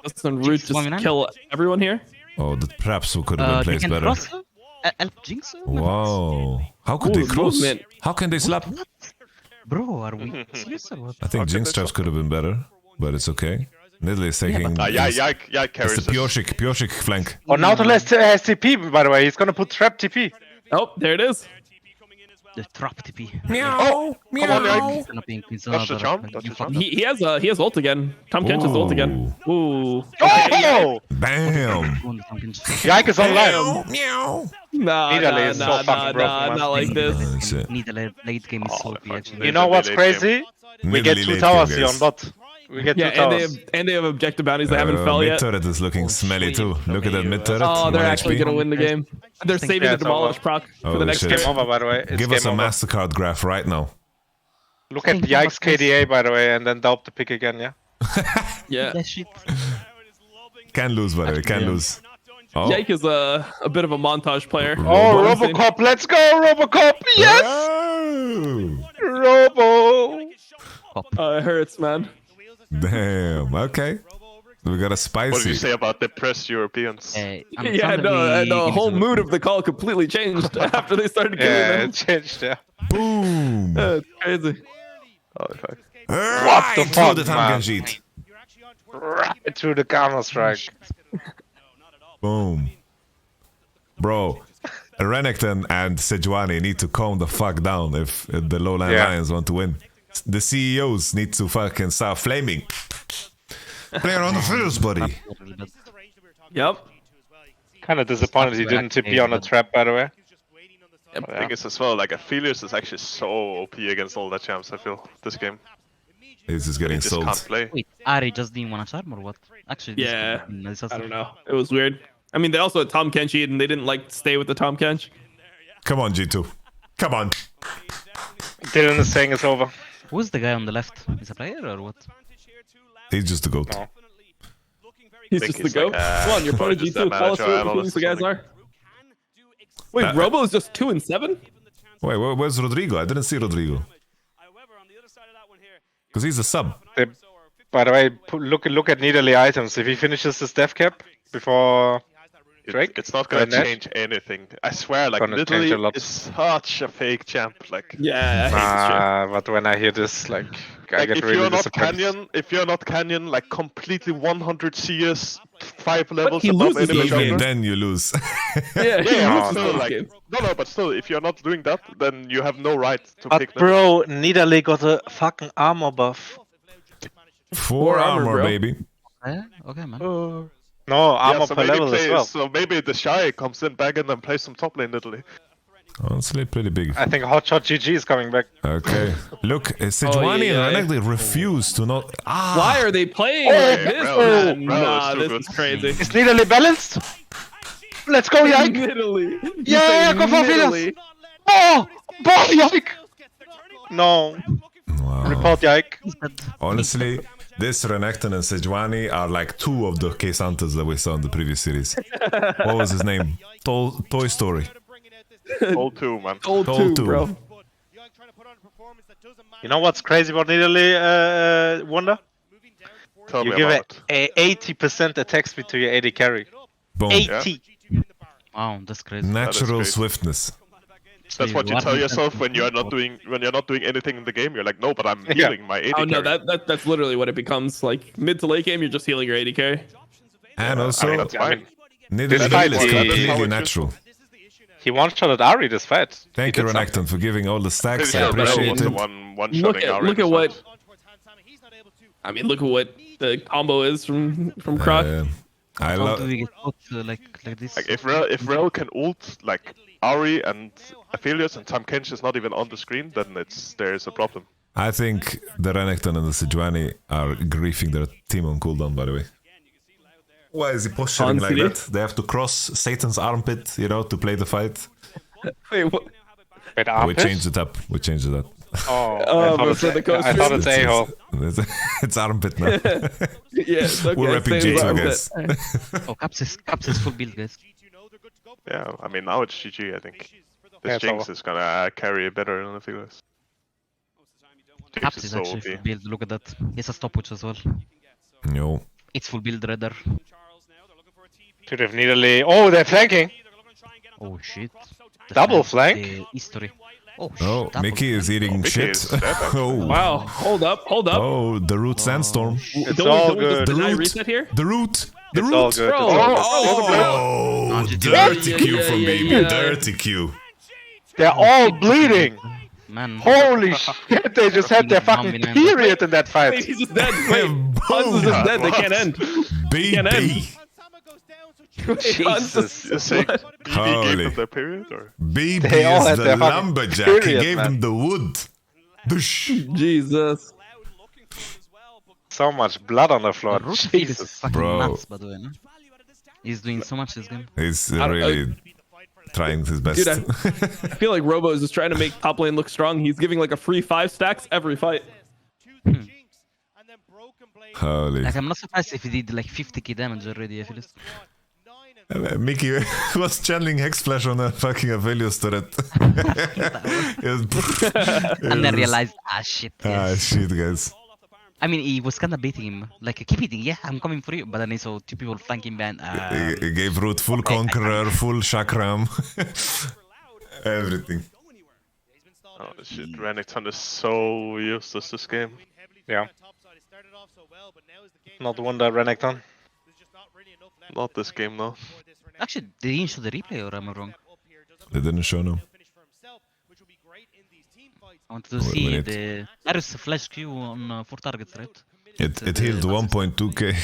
Justin Root Jinx just 1v9? kill everyone here. Oh, the perhaps could have been They placed can better. cross. Help Jinx. Wow. How could Ooh, they cross? movement. How can they slap? Bro, are we serious or what? I think Jinx traps could have been better, but it's okay. Nidalee is taking. Yike carries It's the us. Pioshik flank. Oh, Nautilus has TP, by the way. He's gonna put trap TP. Oh, there it is. The trap TP. Meow. Come on, Yike. It's gonna be Queen's That's the Another, charm, like, that's you the charm. fucked up. He has ult again. Tom Kench is ult again. Ooh. Oh! Bam. Go on the Pumpkin. Yike is online. Meow. Nah, Nidalee is so fucking broken, man. not like this. That's it. Need a late game is so OP actually. You know what's Late crazy? We get Nidalee 2 late towers game, here guys. on bot. We get 2 Yeah, towers. and they have objective bounties they haven't fell Mid yet. turret is looking smelly too. Look at that mid turret. Oh, they're 1 actually HP. gonna win the game. They're saving the Yeah, it's demolish over. proc for Holy the next shit. game. Game over, by the way. It's Give us a game over. MasterCard graph right now. Look at Yike's KDA, by the way, and then doubt the pick again, yeah? Yeah. That shit. Can lose, by the way. Can lose. Oh. Jake is a bit of a montage player. Oh, Honestly. Robocop, let's go, Robocop! Yes! Oh. Robo! It hurts, man. Damn. Okay. We got a What did you spicy. say about depressed Europeans? Yeah, no, the whole mood of the call completely changed after they started killing Yeah, them. it changed, yeah. Boom. It's crazy. Oh, fuck. Right the through fuck, the man? Tamken sheet. Right through the counter strike. Boom. Bro, Renekton and Sejuani need to calm the fuck down if the Lowland Yeah. Lions want to win. The CEOs need to fucking start flaming. Player on the field, buddy. Yep. Kind of disappointed he didn't TP on a trap, by the way. I think it's as well like Aphelios is actually so OP against all the champs. I feel this game. He's just He getting just sold. can't play. Wait, Ari just didn't want to charm or what? Actually, this Yeah. could have been a disaster. I don't know. It was weird. I mean, they also had Tom Kench and they didn't like stay with the Tom Kench. Come on, G2. Come on. Dylan is saying it's over. Who's the guy on the left? Is a player or what? He's just a goat. No. He's think just the he's goat. like, Come on, you're part of just G2. a Tell us manager who these analyst or guys are. Wait, Uh, Robo is just 2 and 7? Wait, where's Rodrigo? I didn't see Rodrigo. Because he's a sub. They, by the way, look at Nidalee items. If he finishes his death cap before Drake, It's not gonna Nash? change anything. I swear, like Gonna change a literally, lot. is such a fake champ. Like, Yeah, I hate this shit. but when I hear this, like I like get if really you're not disappointed. Canyon, like completely 100 CS, 5 levels he above loses enemy these games. Even jungler. then you lose. Yeah, he Yeah, loses still, those like, games. no, but still, if you're not doing that, then you have no right to But pick them. bro, Nidalee got a fucking armor buff. 4 armor, armor, bro. baby. Yeah? Okay, man. No, armor so per maybe level as well. So maybe the Shy comes in back and then plays some top lane Italy. Honestly, pretty big. I think Hotshot GG is coming back. Okay. Look, Sejuani yeah, and yeah. Renekton refuse to not. Ah! Why are they playing like this, bro, man? bro, Nah, it's too this good. is crazy. Is Nidalee balanced? Let's go, Yike! Italy. Yeah, go for Venus! Oh! Yike! No. Wow. Report Yike. Honestly, This Renekton and Sejuani are like two of the K-Santas that we saw in the previous series. What was his name? Toy Story. All 2, man. Old Told two, to. bro. You know what's crazy about Nidalee, Wonder? Tell You me give about a 80% attack speed to your AD carry. Boom. 80. Wow, that's crazy. Natural crazy. swiftness. That's what you tell yourself when you're not doing anything in the game. You're like, no, but I'm healing my AD Oh no, carry. that's literally what it becomes. Like mid to late game, you're just healing your AD carry. And also, that's I fine. mean, Nidalee fight is is- completely natural. he one-shotted Ari this fight. Thank He you, did something. Renekton, for giving all the stacks. I Yeah, appreciate was the it. one Look shotting at Ari look at this what. fight. I mean, look at what the combo is from Croc. I How do love. we get caught like this? Like if Rel can ult like Ari and Aphelios and Tam Kench is not even on the screen, then there's a problem. I think the Renekton and the Sejuani are griefing their team on cooldown. By the way. Why is he posturing like Honestly. that? They have to cross Satan's armpit, to play the fight. Wait, what? Wait, We armpit? changed it up. We changed it up. Oh, but for the I thought it's Costream. a-hole. It's armpit now. Yeah, it's okay. We're repping same G2, as guys. that. Oh, Caps is full build, guys. Yeah, I mean now it's GG. I think Yeah, this it's Jinx over. is gonna carry better than Aphelios. Jinx Caps is is so actually OP. full build. Look at that. He has a stopwatch as well. No. It's full build Redder. Should have Nidalee. Oh, they're flanking. Oh shit. The Double flank? The history. Oh shit. Oh, double Mickey is flank. eating Mickey shit. is dead, actually. Oh. Wow, hold up. Oh, the root sandstorm. It's Don't all we just good. The deny root. reset here? The root. The It's root. all good. Bro. It's all good. Oh, GG. dirty Yeah, Q yeah, from yeah, BB. yeah. Dirty Q. They're all bleeding. Man. Holy shit, they just had their fucking period in that Wait, fight. he's just dead. Wait, Hans is just dead. They can't end. Can't end. BB. Wait, Hans Jesus. You say BB Holy. gave them their period, or BB They all is had the their fucking lumberjack. He period, gave man. them the wood. Dush. Jesus. So much blood on the floor. Root field is Jesus. fucking Bro. nuts, by the way. No? He's doing so much this game. He's don't- really trying his best. Dude, I feel like Robo is just trying to make top lane look strong. He's giving like a free 5 stacks every fight. Holy. Like, I'm not surprised if he did like 50k damage already, I feel it. Mickey was channeling Hex Flash on a fucking Aphelios turret. And then realized, shit. Ah, Yes. shit, guys. I mean, he was kind of baiting him. Like, keep hitting, yeah, I'm coming for you. But then he saw 2 people flanking behind. He gave Root full Conqueror, full Chakram. Everything. oh shit, Renekton is so useless this game. Yeah. Not Wonder Renekton. Not this game though. Actually, they didn't show the replay, or am I wrong? They didn't show no. I wanted to Wait, see wait. the... There is a flash Q on 4 targets, right? It healed 1.2k.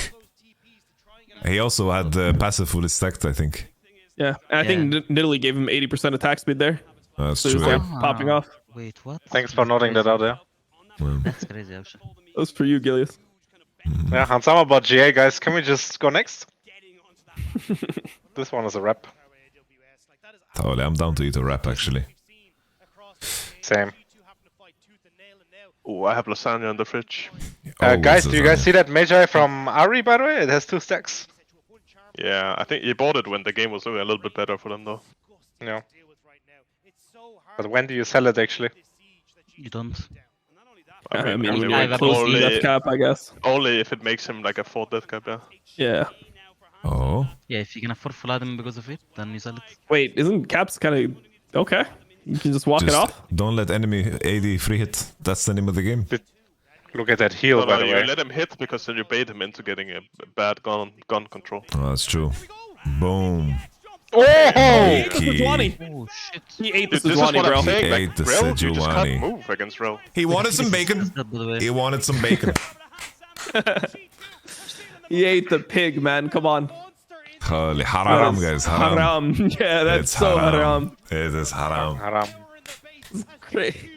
He also had passive fully stacked, I think. Yeah, and I think Nidalee gave him 80% attack speed there. That's So he true. was like Yeah. popping off. Wait, what? Thanks for nodding that out there. That's crazy, actually. That was for you, Gilius. Yeah, Hansama about GA, guys. Can we just go next? This one is a wrap. Totally, I'm down to eat a wrap actually. Same. Oh, I have lasagna in the fridge. Guys, this do you is guys on see that Magi from Ari, by the way? It has 2 stacks. Yeah, I think he bought it when the game was doing a little bit better for them though. Yeah. But when do you sell it, actually? You don't. I mean, only we're like close to only, death cap, I guess. only if it makes him like a 4 death cap, yeah. Yeah. Oh, Yeah, if you can afford full item because of it, then you sell it. Wait, isn't caps kind of okay? You can just walk it just off. don't let enemy AD free hit. That's the name of the game. Look at that heal, No, by no, the you way. let him hit because then you bait him into getting a bad gun control. Oh, that's true. Boom. Oh! This is Key. Wani. Oh shit. He ate the This is Sejuani, what bro. I'm saying, Ate like, the Rel, you just Sejuani. can't move against Rel. He wanted some bacon. That, by the way. He wanted some bacon. He ate the pig, man. Come on. Holy haram, That's guys. Haram. Haram. Yeah, that's It's so haram. It is haram. Haram. Great.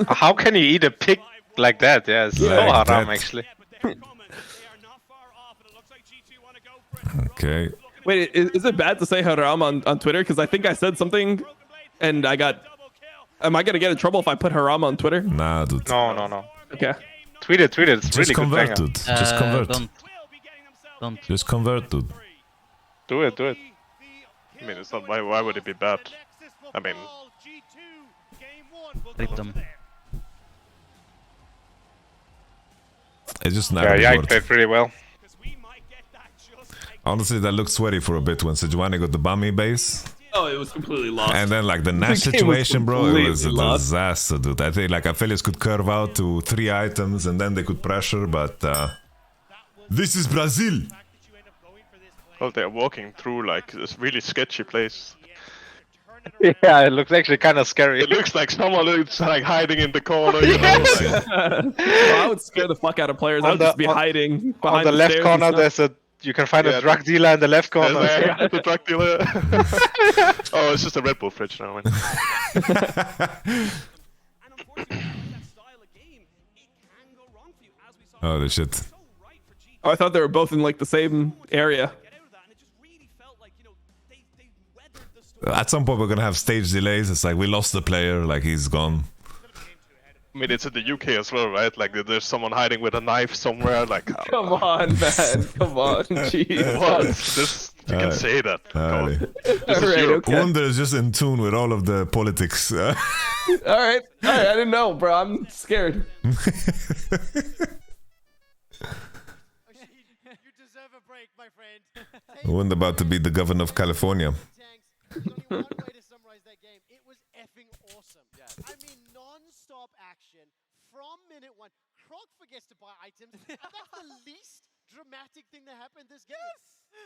How can you eat a pig like that? Yeah, it's so Like haram, that. actually. Okay. Wait, is it bad to say haram on Twitter? Because I think I said something and I got... Am I going to get in trouble if I put haram on Twitter? Nah, dude. No, no, no. Okay. Tweet it. It's Just really convert, good banger. dude. Just convert. Don't. Just convert, dude. Do it. I mean, it's not. Why would it be bad? I mean, Rip them. It's just not Yeah, a Yike word. played pretty well. Honestly, that looked sweaty for a bit when Sejuani got the Bami base. Oh, it was completely lost. And then like the Nash The game was situation, bro, it was a completely lost. disaster, dude. I think like Aphelios could curve out to 3 items and then they could pressure, but this is Brazil. well, they're walking through like this really sketchy place. Yeah, it looks actually kind of scary. It looks like someone is like hiding in the corner. You know? Like, Well, I would scare the fuck out of players. I would just be hiding On behind the left stairs corner, and stuff. you can find Yeah, a drug dealer in the left corner. there's the drug dealer. Oh, it's just a Red Bull fridge now. Man. Oh, the shit. Oh, I thought they were both in like the same area. At some point, we're gonna have stage delays. It's like we lost the player, like he's gone. I mean, it's in the UK as well, right? Like, there's someone hiding with a knife somewhere. Like, Come on, man. Come on. Jeez. what? This you can say that. Alright. Alright, okay. Wonder is just in tune with all of the politics. Alright. I didn't know, bro. I'm scared. You deserve a break, my friend. Wonder about to be the governor of California. There's only one way to summarize that game. It was effing awesome. I mean, non-stop action from minute 1. Croc forgets to buy items. And that's the least dramatic thing that happened this game.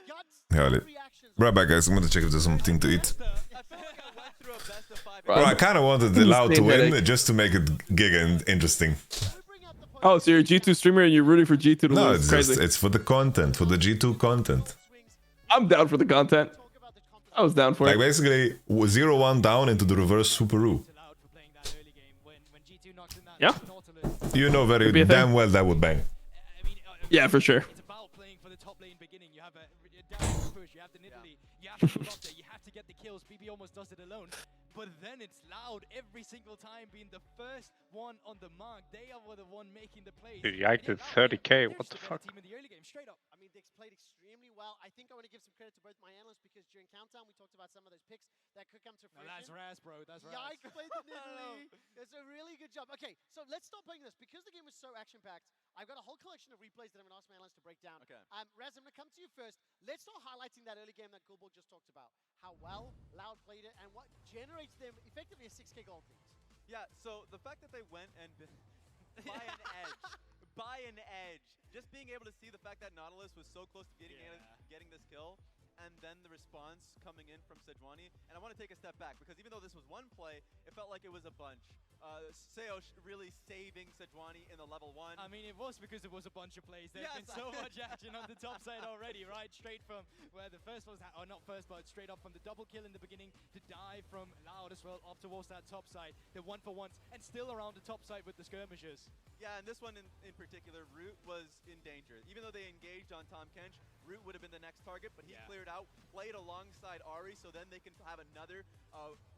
Guts, Hell, reactions. right back, guys. I'm gonna check if there's something to eat. Bro, Bro, I kind of wanted the Loud to Same win headache. just to make it giga and interesting. Oh, so you're a G2 streamer and you're rooting for G2 to No, lose? it's Crazy. just it's for the content, for the G2 content. I'm down for the content. I was down for Like it. basically 0-1 down into the reverse Superoo. Yeah. You know Could very be a damn thing. well that would bang. Yeah, for sure. It's about playing for the top lane beginning. You have a down push, you have the Nidalee, you have to move up there, you have to get the kills. BB almost does it alone. But then it's Loud every single time being the first one on the mark. They are the one making the plays. Dude, Yike did 30k. What the fuck? Team in the early game, straight up. I mean, they played extremely well. I think I want to give some credit to both my analysts because during Countdown we talked about some of those picks that could come to No, fruition. that's Raz, bro. That's Raz. Yike played the Nidalee. It's a really good job. Okay, so let's start playing this. Because the game was so action-packed, I've got a whole collection of replays that I'm going to ask my analysts to break down. Okay. Raz, I'm going to come to you first. Let's start highlighting that early game that Gulborg just talked about. How well Loud played it and what generates them effectively a 6k gold lead. Yeah, so the fact that they went and by an edge, just being able to see the fact that Nautilus was so close to getting this kill, and then the response coming in from Sejuani. And I want to take a step back because even though this was one play, it felt like it was a bunch. Seosh really saving Sejuani in the level 1. I mean, it was because it was a bunch of plays. There's been so much action on the top side already, right? Straight from where the first was, or not first, but straight up from the double kill in the beginning to dive from Loud as well up towards that top side. The 1-for-1s and still around the top side with the skirmishers. Yeah, and this one in particular, Root was in danger. Even though they engaged on Tom Kench, Root would have been the next target, but he cleared out, played alongside Ari, so then they can have another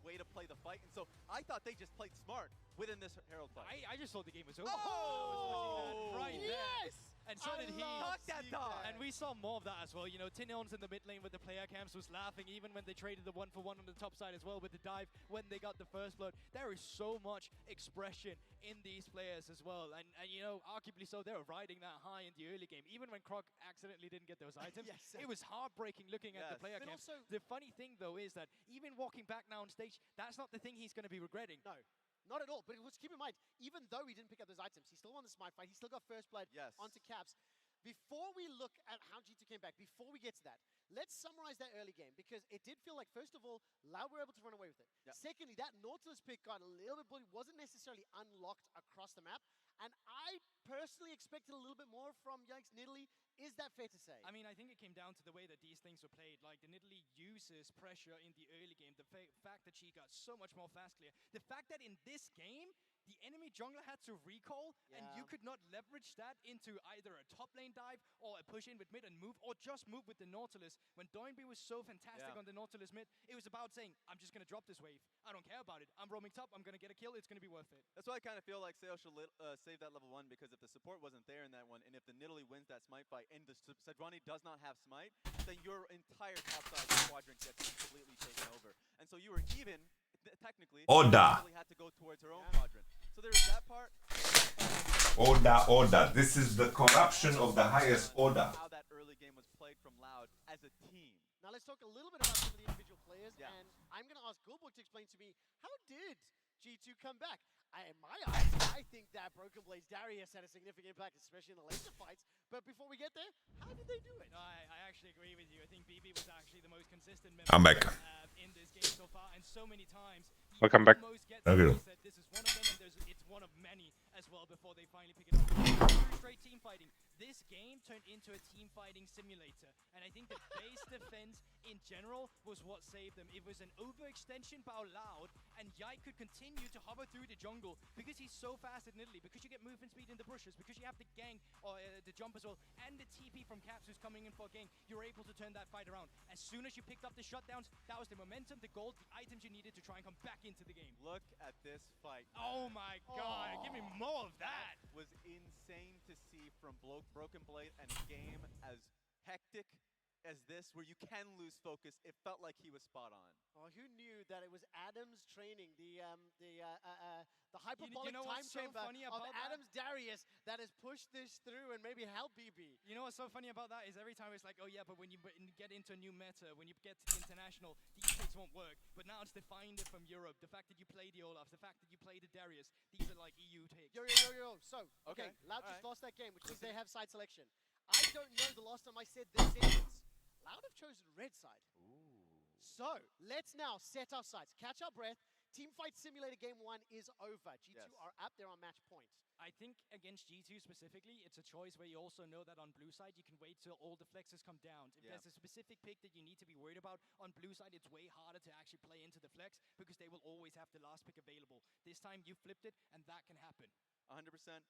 way to play the fight. And so I thought they just played smart within this Herald fight. I just thought the game was over. Oh! Right there. Yes! And so did he. Knock that dog. And we saw more of that as well. You know, Tinion's in the mid lane with the player cams was laughing even when they traded the 1-for-1 on the top side as well with the dive when they got the first blood. There is so much expression in these players as well. And you know, arguably so, they were riding that high in the early game. Even when Croc accidentally didn't get those items, it was heartbreaking looking at the player cams. The funny thing though is that even walking back now on stage, that's not the thing he's going to be regretting. No. Not at all, but let's keep in mind, even though he didn't pick up those items, he still won the Smite fight, he still got first blood onto Caps. Before we look at how G2 came back, before we get to that, let's summarize that early game, because it did feel like, first of all, Loud were able to run away with it. Secondly, that Nautilus pick got a little bit, wasn't necessarily unlocked across the map, and I personally expected a little bit more from Yike's Nidalee. Is that fair to say? I mean, I think it came down to the way that these things were played. Like, the Nidalee uses pressure in the early game. The fact that she got so much more fast clear. The fact that in this game, the enemy jungler had to recall, and you could not leverage that into either a top lane dive or a push in with mid and move, or just move with the Nautilus. When Doinby was so fantastic on the Nautilus mid, it was about saying, I'm just going to drop this wave. I don't care about it. I'm roaming top. I'm going to get a kill. It's going to be worth it. That's why I kind of feel like Seosh save that level 1 because if the support wasn't there in that one, and if the Nidalee wins that smite fight, and the Sejuani does not have smite, then your entire topside quadrant gets completely taken over. And so you were even, technically, Oda. Nidalee had to go towards her own quadrant. So there was that part. Oda. This is the corruption of the highest order. How that early game was played from Loud as a team. Now let's talk a little bit about some of the individual players, and I'm going to ask Gulbuk to explain to me, how did G2 come back? In my eyes, I think that Broken Blade's Darius had a significant impact, especially in the later fights. But before we get there, how did they do it? No, I actually agree with you. I think BB was actually the most consistent member I'm back. In this game so far, and so many times. Welcome back. Okay. This is one of them, and it's one of many as well before they finally pick it up. Straight team fighting. This game turned into a team fighting simulator, and I think the base defense in general was what saved them. It was an overextension by Loud, and Yike could continue to hover through the jungle because he's so fast in Italy, because you get movement speed in the bushes, because you have the gank or the jump as well, and the TP from Caps who's coming in for a gank. You're able to turn that fight around. As soon as you picked up the shutdowns, that was the momentum, the gold, the items you needed to try and come back into the game. Look at this fight. Oh my god, give me more of that. Was insane to see from Broken Blade, and a game as hectic as this, where you can lose focus. It felt like he was spot on. Oh, who knew that it was Adam's training, the hyperbolic time chamber of Adam's Darius that has pushed this through and maybe helped BB. You know what's so funny about that is every time it's like, oh yeah, but when you get into a new meta, when you get to international, these picks won't work. But now it's the finder from Europe, the fact that you play the Olaf, the fact that you play the Darius, these are like EU takes. Yo. So, okay, Loud just lost that game, which means they have side selection. I don't know the last time I said this sentence. Loud have chosen red side. So, let's now set our sights, catch our breath. Teamfight Simulator Game 1 is over. G2 are up there on match point. I think against G2 specifically, it's a choice where you also know that on blue side, you can wait till all the flexes come down. If there's a specific pick that you need to be worried about, on blue side, it's way harder to actually play into the flex because they will always have the last pick available. This time, you flipped it, and that can happen. 100%,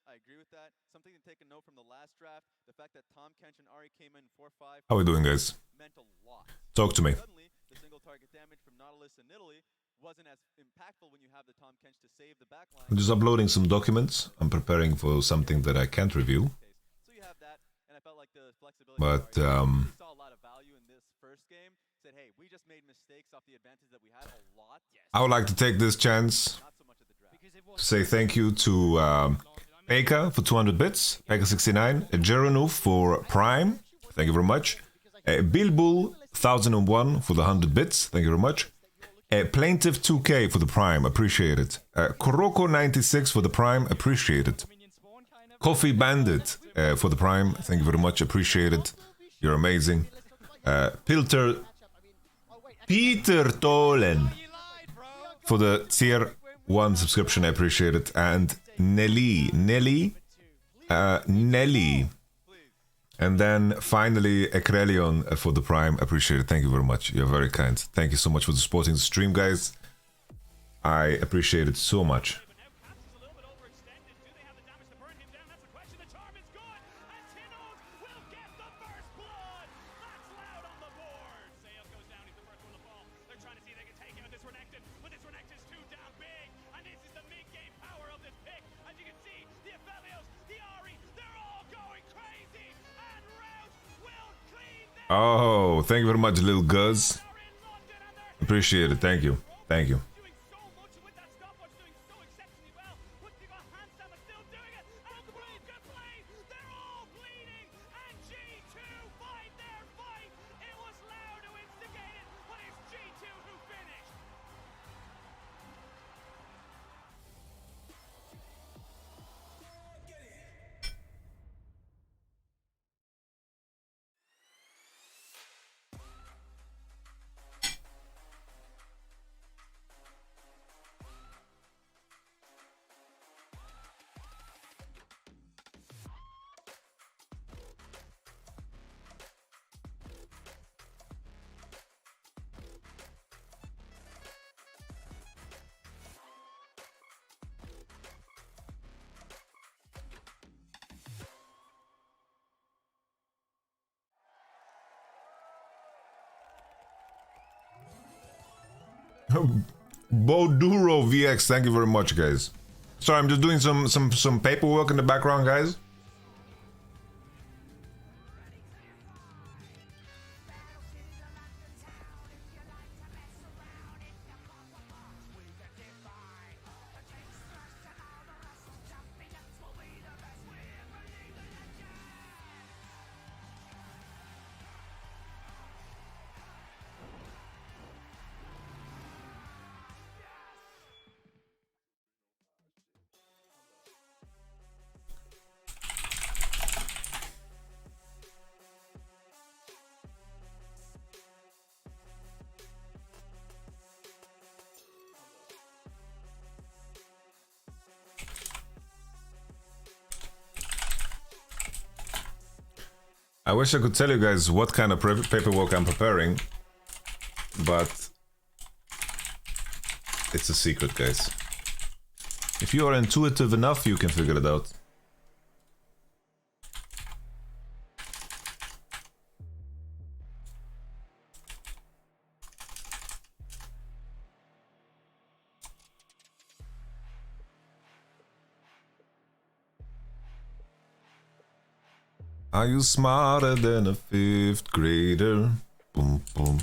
I agree with that. Something to take a note from the last draft, the fact that Tom Kench and Ari came in 4-5. How we doing, guys? Meant a lot. Talk to me. Suddenly, the single target damage from Nautilus and Italy wasn't as impactful when you have the Tom Kench to save the backline. I'm just uploading some documents. I'm preparing for something that I can't review. So you have that, and I felt like the flexibility. But we saw a lot of value in this first game. Said, hey, we just made mistakes off the advantage that we had a lot. I would like to take this chance to say thank you to Peka for 200 bits, Peka69, Jeronuf for Prime, thank you very much, Bilbul 1001 for the 100 bits, thank you very much, Plaintiff 2K for the Prime, appreciate it, Kuroko96 for the Prime, appreciate it, Coffee Bandit for the Prime, thank you very much, appreciate it, you're amazing, Peter Tolen for the tier 1 subscription, I appreciate it, and Nelly, and then finally Ekrelion for the Prime, appreciate it, thank you very much, you're very kind, thank you so much for supporting the stream, guys, I appreciate it so much. Oh, thank you very much, little Guz. Appreciate it. Thank you. Thank you. Boduro VX, thank you very much, guys. Sorry, I'm just doing some paperwork in the background, guys. I wish I could tell you guys what kind of paperwork I'm preparing, but it's a secret, guys. If you are intuitive enough, you can figure it out. Are you smarter than a 5th grader? Boom, boom.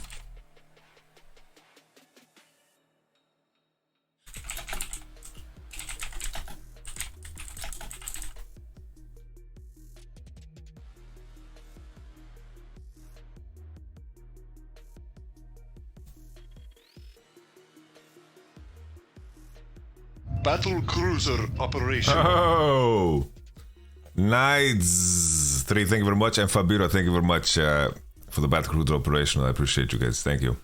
Battle cruiser operation. Oh! Nice! 3, thank you very much. And Fabira, thank you very much for the battle cruiser operation. I appreciate you guys. Thank you.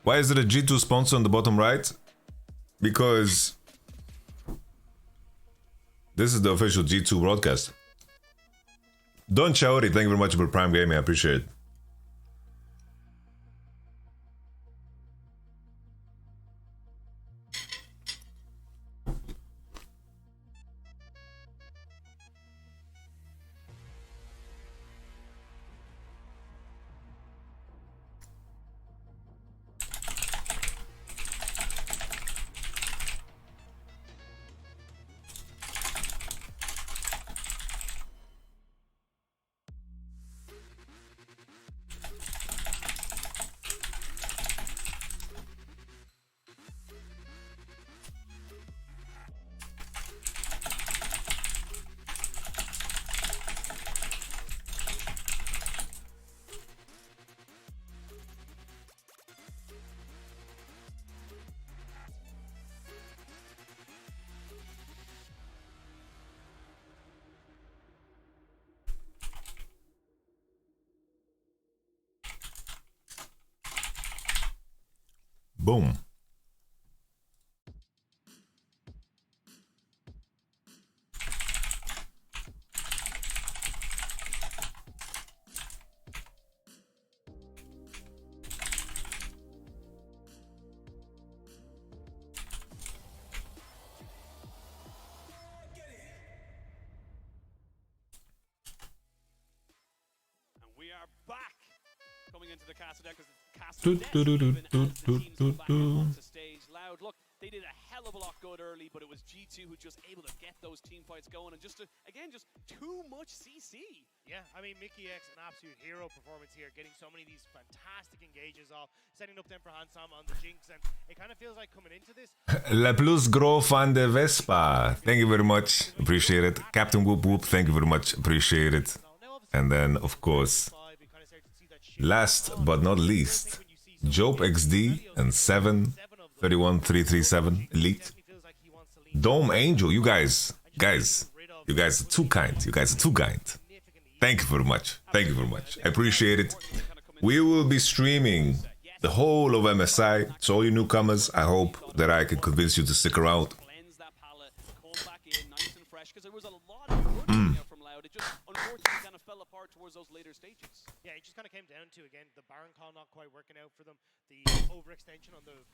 Why is there a G2 sponsor on the bottom right? Because this is the official G2 broadcast. Don Chauri, thank you very much for Prime Gaming. I appreciate it. Boom. We are back coming into the castle deck because castle deck to stage loud. Look, they did a hell of a lot good early, but it was G2 who just able to get those team fights going and just again just too much CC. Yeah, I mean Mickey X an absolute hero performance here, getting so many of these fantastic engages off, setting up them for Hansam on the Jinx, and it kind of feels like coming into this. La Plus Gros Fan de Vespa, thank you very much, appreciate it. Captain Whoop Whoop, thank you very much, appreciate it. And then, of course, last but not least, Jope XD and 731337 Elite. Dome Angel, you guys are too kind. You guys are too kind. Thank you very much. Thank you very much. I appreciate it. We will be streaming the whole of MSI. So all you newcomers, I hope that I can convince you to stick around. It just unfortunately kind of fell apart towards those later stages. Yeah, it just kind of came down to, again, the Baron call not quite working out for them, the overextension on the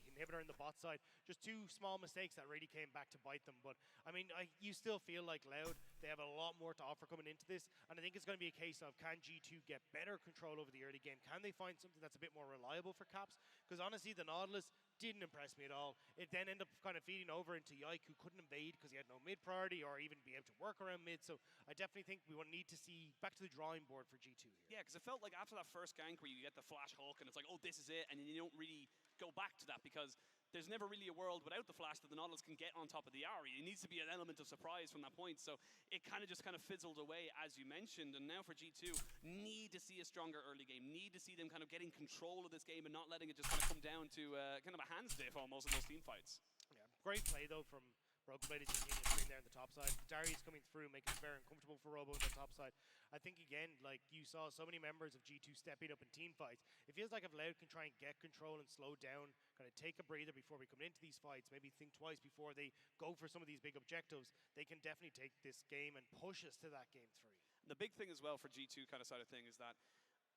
inhibitor in the bot side, just two small mistakes that really came back to bite them. But, I mean, you still feel like Loud, they have a lot more to offer coming into this, and I think it's going to be a case of, can G2 get better control over the early game? Can they find something that's a bit more reliable for Caps? Because honestly, the Nautilus, didn't impress me at all. It then ended up kind of feeding over into Yike, who couldn't invade because he had no mid priority or even be able to work around mid. So I definitely think we will need to see back to the drawing board for G2 here. Yeah, because it felt like after that first gank where you get the flash hook and it's like, oh, this is it, and then you don't really go back to that because there's never really a world without the flash that the Nautilus can get on top of the Ahri. It needs to be an element of surprise from that point. So it kind of fizzled away, as you mentioned. And now for G2, need to see a stronger early game. Need to see them kind of getting control of this game and not letting it just kind of come down to kind of a hands diff almost in those team fights. Yeah, great play though from Broken Blade, as you see screen there on the top side. Darius coming through, making it very uncomfortable for Robo on the top side. I think again, like you saw so many members of G2 stepping up in team fights. It feels like if Loud can try and get control and slow down, kind of take a breather before we come into these fights, maybe think twice before they go for some of these big objectives, they can definitely take this game and push us to that game 3. The big thing as well for G2 kind of side of thing is that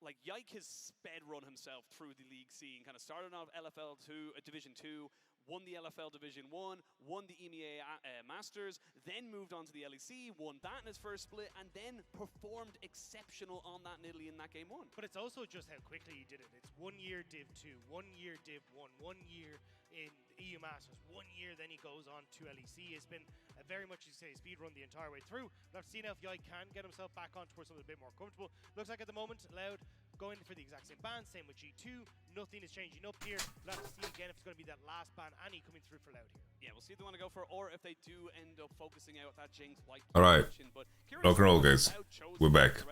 like Yike has sped run himself through the league scene, kind of started off LFL 2, Division 2, won the LFL Division 1, won the EMEA Masters, then moved on to the LEC, won that in his first split, and then performed exceptional on that in Italy in that game 1. But it's also just how quickly he did it. It's 1 year Div 2, 1 year Div 1, 1 year in EU Masters, 1 year, then he goes on to LEC. It's been a very much, you say, speed run the entire way through. We'll have to see now if Yike can get himself back on towards something a bit more comfortable. Looks like at the moment, Loud going for the exact same ban, same with G2. Nothing is changing up here. We'll have to see again if it's going to be that last ban, Annie coming through for Loud here. Yeah, we'll see if they want to go for it, or if they do end up focusing out that Jinx White. All right. Rock and roll, guys. We're back.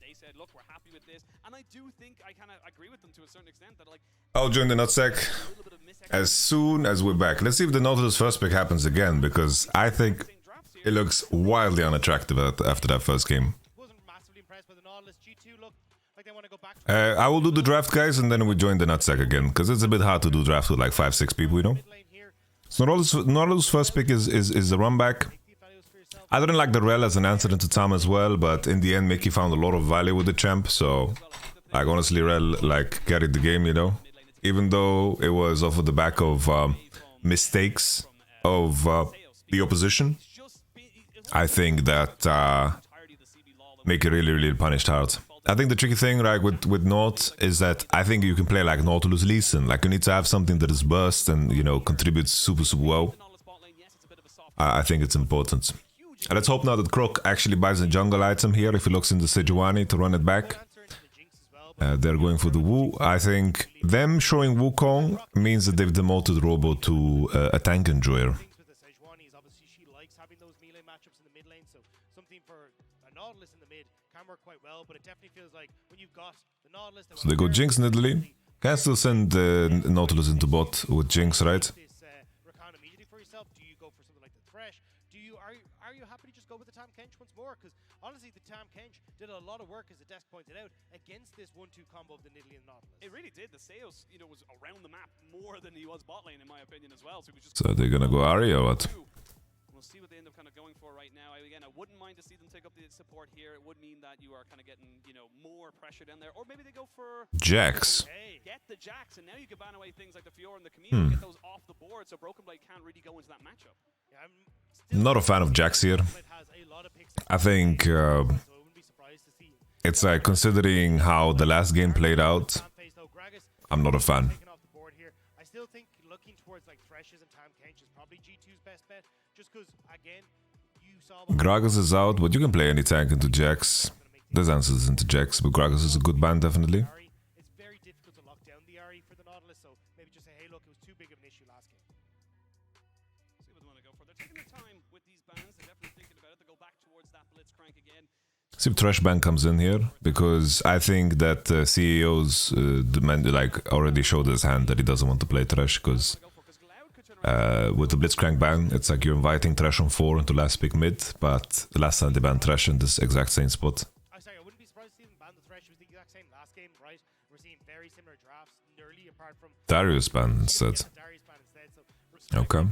They said, look, we're happy with this. And I do think I kind of agree with them to a certain extent that, like, I'll join the nutsec as soon as we're back. Let's see if the Nautilus first pick happens again, because I think it looks wildly unattractive after that first game. Wasn't massively impressed by the Nautilus. G2 look like they want to go back. I will do the draft, guys, and then we join the nutsec again, because it's a bit hard to do draft with like 5-6 people, you know. So Nautilus first pick is the run back. I didn't like the rel as an answer into Tom as well, but in the end Mickey found a lot of value with the champ, so like honestly rel like carried the game, you know. Even though it was off of the back of mistakes of the opposition, I think that Mickey really punished hard. I think the tricky thing, right, with Naut is that I think you can play like Nautilus Lee Sin. Like you need to have something that is burst and, you know, contributes super well. I think it's important. And let's hope now that Croc actually buys a jungle item here if he looks in the Sejuani to run it back. They're going for the Wu. I think them showing Wukong means that they've demoted Robo to a tank enjoyer. So they go Jinx in Italy. Can still send Nautilus into bot with Jinx, right? Are you happy to just go with the Tam Kench once more? Because honestly, the Tam Kench did a lot of work, as the desk pointed out, against this 1-2 combo of the Nidalee and Nautilus. It really did. The Seos, you know, was around the map more than he was bot lane, in my opinion, as well. So, we just they're gonna go Ahri or what? We'll see what they end up kind of going for right now. Again, I wouldn't mind to see them take up the support here. It would mean that you are kind of getting, you know, more pressure down there. Or maybe they go for Jax. Get the Jax, and now you can ban away things like the Fiora and the Camille, get those off the board, so Broken Blade can't really go into that matchup. Yeah, Not a fan of Jax here. I think it's like, considering how the last game played out, I'm not a fan. I still think looking towards like Threshes and Tam Kench is probably G2's best bet, just because again you saw Gragas is out, but you can play any tank into Jax. There's answers into Jax, but Gragas is a good ban definitely. It's very difficult to lock down the Ahri for the Nautilus, so maybe just say, hey look, it was too big of an issue last game. See what they want to go for. They're taking their time with these bans. They're definitely thinking about it. They go back towards that Blitzcrank again. See if Trash Ban comes in here, because I think that CEO's like already showed his hand that he doesn't want to play Trash, because with the Blitzcrank ban, it's like you're inviting Trash on 4 into last pick mid, but the last time they banned Trash in this exact same spot. I wouldn't be surprised to see them ban the Thresh. It was the exact same last game, right? We're seeing very similar drafts, nearly apart from Darius ban instead. Okay.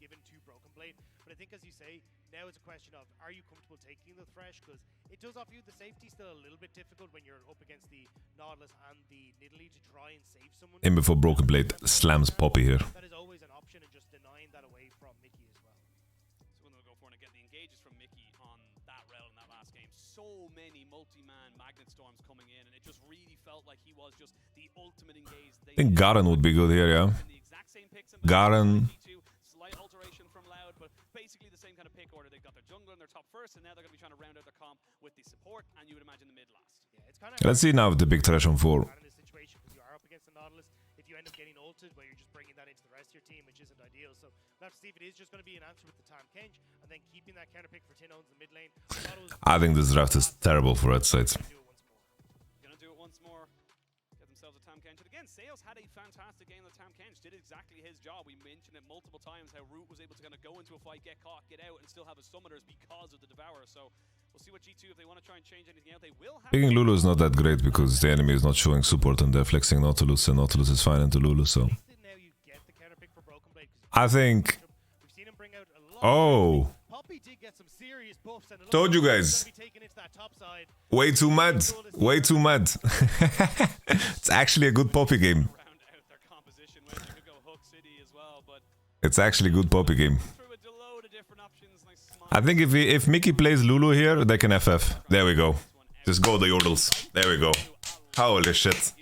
Given to Broken Blade, but I think, as you say, now it's a question of, are you comfortable taking the Thresh? Because it does offer you the safety, still a little bit difficult when you're up against the Nautilus and the Nidalee to try and save someone. In before Broken Blade slams Poppy here. That is always an option, and just denying that away from Mickey as well. So when they'll go for it and get the engages from Mickey on that rel in that last game. So many multi-man Magnet Storms coming in, and it just really felt like he was just the ultimate engage. I think Garen would be good here, yeah. Garen. Slight alteration from Loud, but basically the same kind of pick order. They've got their jungler and their top first, and now they're going to be trying to round out their comp with the support, and you would imagine the mid last. Yeah, it's kind of Let's see now the big trash on 4. in this situation because you are up against the Nautilus. If you end up getting ulted, but you're just bringing that into the rest of your team, which isn't ideal. So we'll have to see if it is just going to be an answer with the Tam Kench, and then keeping that counter pick for Tinones in the mid lane. I think this draft is terrible for Red Side. Gonna do it once more. Get themselves a Tam Kench. And again, Sales had a fantastic game. The Tam Kench did exactly his job. We mentioned it multiple times how Root was able to kind of go into a fight, get caught, get out, and still have his summoners because of the Devourer. So we'll see what G2, if they want to try and change anything out, they will have. Picking Lulu is not that great because the enemy is not showing support and they're flexing Nautilus, and Nautilus is fine into Lulu, so. I think. Oh. Told you guys. Way too mad. Way too mad. It's actually a good Poppy game. It's actually a good Poppy game. I think if Mickey plays Lulu here, they can FF. There we go. Just go the Yordles. There we go. Holy shit.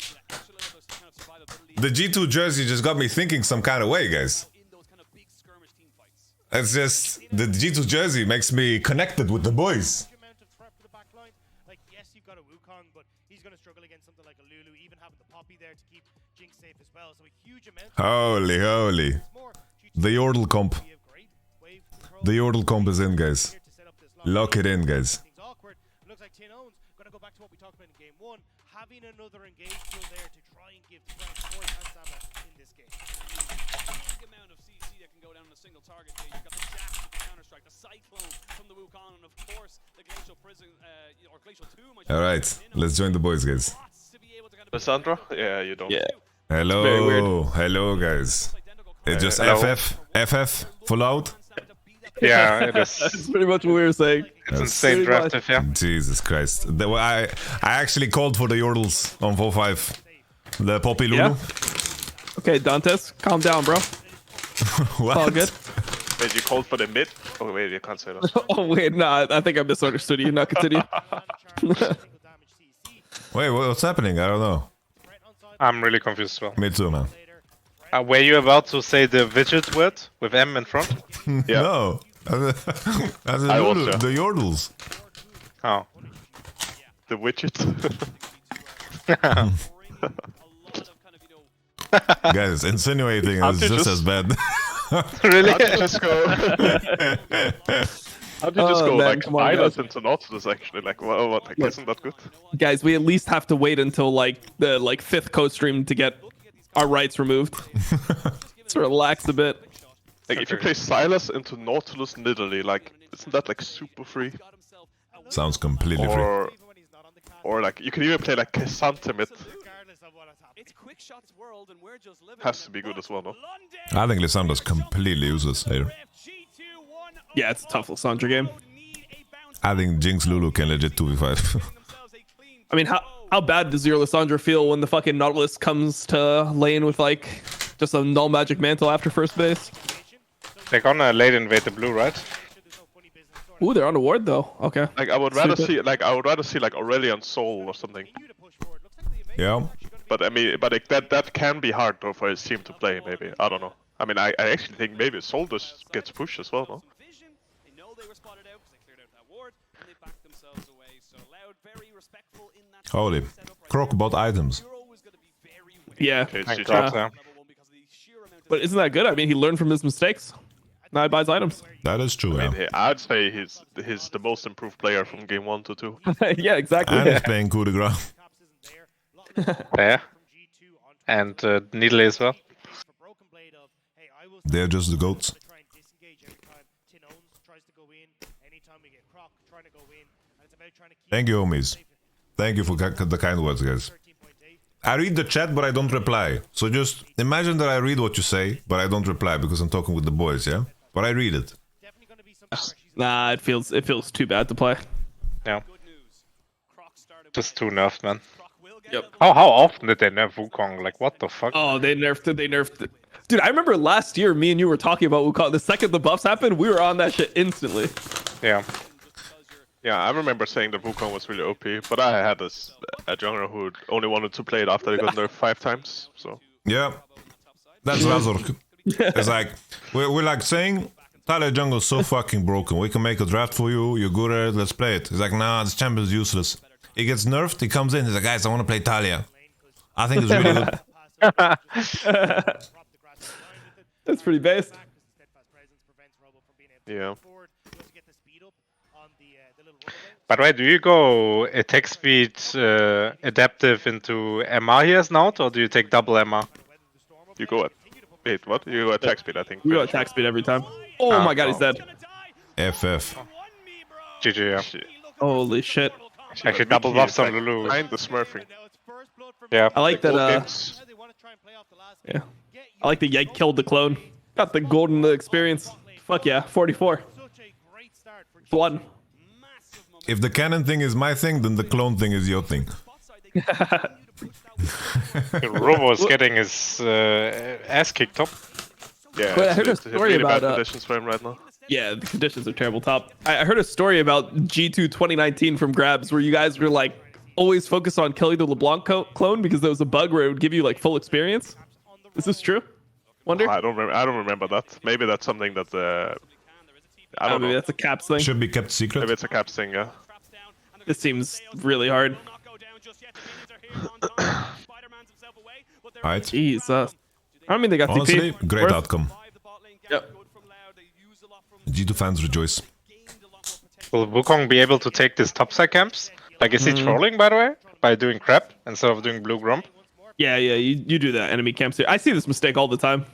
The G2 jersey just got me thinking some kind of way, guys. It's just, the G2 jersey makes me connected with the boys. Like, yes, you've got a Wukong, but he's going to struggle against something like a Lulu, even having the Poppy there to keep Jinx safe as well. So a huge amount. Holy. The Yordle comp. The Yordle comp is in, guys. Lock it in, guys. Looks like Tinone's going to go back to what we talked about in game 1, having another engaged tool there to try and give threat for Tansama in this game. Big amount of CC that can go down on a single target here. You've got the Jack with the Counter-Strike, the Cyclone from the Wukong, and of course the Glacial Prison, or Glacial 2. Alright, let's join the boys, guys. Lissandra? Yeah, you don't. Yeah. Hello, hello, guys. It's just FF, full out. Yeah, it is. That's pretty much what we were saying. It's insane draft if yeah. Jesus Christ. I actually called for the Yordles on 4-5. The Poppy Lulu. Yeah. Okay, Dantes, calm down, bro. What? All good. Wait, you called for the mid? Oh wait, you can't say that. Oh wait, nah, I think I misunderstood you. Now continue. Wait, what's happening? I don't know. I'm really confused as well. Me too, man. Were you about to say the widget word with M in front? Yeah. No. As I Lulu, also. the Yordles. Oh. The widget. Guys, insinuating is just as bad. Really? How'd you just go? How'd you just go man, like come on, Islas guys. into Nautilus actually? Like, what? Like, isn't that good? Guys, we at least have to wait until like the 5th Costream to get our rights removed. Let's relax a bit. Like, if you play Silas into Nautilus in Italy, like, isn't that like super free? Sounds completely free. Or like, you can even play like Cassante mid. It's Quickshot's world, and we're just living. Has to be good as well, no? I think Lissandra's completely useless here. Yeah, it's a tough Lissandra game. I think Jinx Lulu can legit 2v5. I mean, how bad does your Lissandra feel when the fucking Nautilus comes to lane with like just a null magic mantle after first base? They're gonna late invade the blue, right? Ooh, they're on the ward though. Okay. Like, I would rather see like Aurelion Soul or something. Yeah. But I mean, like, that can be hard though for his team to play. Maybe, I don't know. I mean, I actually think maybe Soul just gets pushed as well, no? They know they were spotted out because they cleared out that ward, and they backed themselves away. So Loud, very respectful in that. Holy. Croc bought items. Yeah. Okay, Thank GG. God, yeah. But isn't that good? I mean, he learned from his mistakes. Now he buys items. That is true, I yeah. mean, I'd say he's the most improved player from game 1 to 2. Yeah, exactly. And he's playing coup de grace. There. And Needle as well. They're just the goats. Thank you, homies. Thank you for the kind words, guys. I read the chat, but I don't reply. So just imagine that I read what you say, but I don't reply because I'm talking with the boys, yeah? But I read it. Nah, it feels too bad to play. Yeah. Just too nerfed, man. Yep. How often did they nerf Wukong? Like, what the fuck? Oh, they nerfed it. Dude, I remember last year, me and you were talking about Wukong. The second the buffs happened, we were on that shit instantly. Yeah. Yeah, I remember saying that Wukong was really OP, but I had a jungler who only wanted to play it after they got nerfed 5 times, so... Yeah. That's Razor. It's like we're like saying Thalia jungle's so fucking broken. We can make a draft for you. You're good at it. Let's play it. He's like, nah, this champion's useless. He gets nerfed. He comes in. He's like, guys, I want to play Thalia. I think it's really good. That's pretty based. Yeah. By the way, do you go attack speed adaptive into MR here as Naut, or do you take double MR? You go at... Wait, what? You go attack speed, I think. We go attack speed every time. Oh my god, he's dead. FF. GG, yeah. Holy shit. Actually, double buffs on Lulu. Behind the smurfing. Yeah. I like that, yeah. I like that Yike killed the clone. Got the golden experience. Fuck yeah, 44. One. If the cannon thing is my thing, then the clone thing is your thing. Robo is getting his ass kicked up. Yeah, But I heard a it's story really about bad conditions for him right now. Yeah, the conditions are terrible top. I heard a story about G2 2019 from Grabs where you guys were like always focused on killing the LeBlanc clone because there was a bug where it would give you like full experience. Is this true? Wonder? I don't remember that. Maybe that's something that I don't maybe know. that's a Caps thing. Should be kept secret. Maybe it's a Caps thing, yeah. This seems really hard. Alright. Jesus. I mean, they got Honestly, TP. great outcome. Yep. G2 fans rejoice. Will Wukong be able to take these topside camps? Like, is he trolling, by the way? By doing crap instead of doing blue grump? Yeah, you do that enemy camps here. I see this mistake all the time.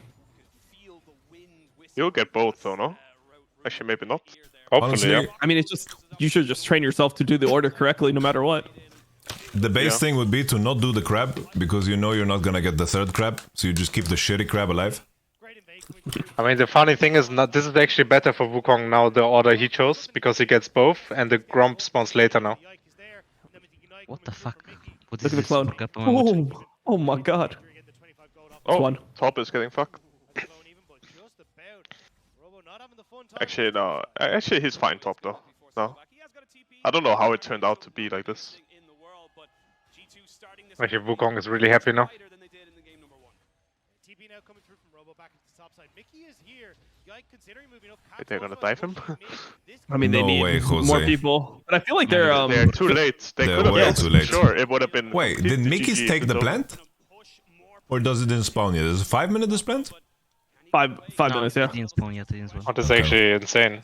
You'll get both, though, no? Actually, maybe not. Hopefully, Honestly, yeah. I mean, it's just, you should just train yourself to do the order correctly no matter what. The base thing would be to not do the crab, because you know you're not gonna get the third crab, so you just keep the shitty crab alive. I mean, the funny thing is, this is actually better for Wukong now, the order he chose, because he gets both, and the grump spawns later now. What the fuck? What Look is at the this? clone. Look up on my watch. Oh my god. Oh, one. top is getting fucked. Actually, no. Actually, he's fine top, though. No. I don't know how it turned out to be like this. Actually, Wukong is really happy now. TP now coming through from Robo back into the top side. Mickey is here. Yike considering moving up. They're gonna dive him? I mean, they No need way, Jose. more people. But I feel like they're They're too late. They They're could have way been. too late. Sure, it would have been. Wait, did 50 Mickey's GG take if the it's over. plant? Or does it didn't spawn yet? Is it 5 minutes this plant? five No, minutes, yeah. They didn't spawn yet, they didn't spawn. That is actually insane.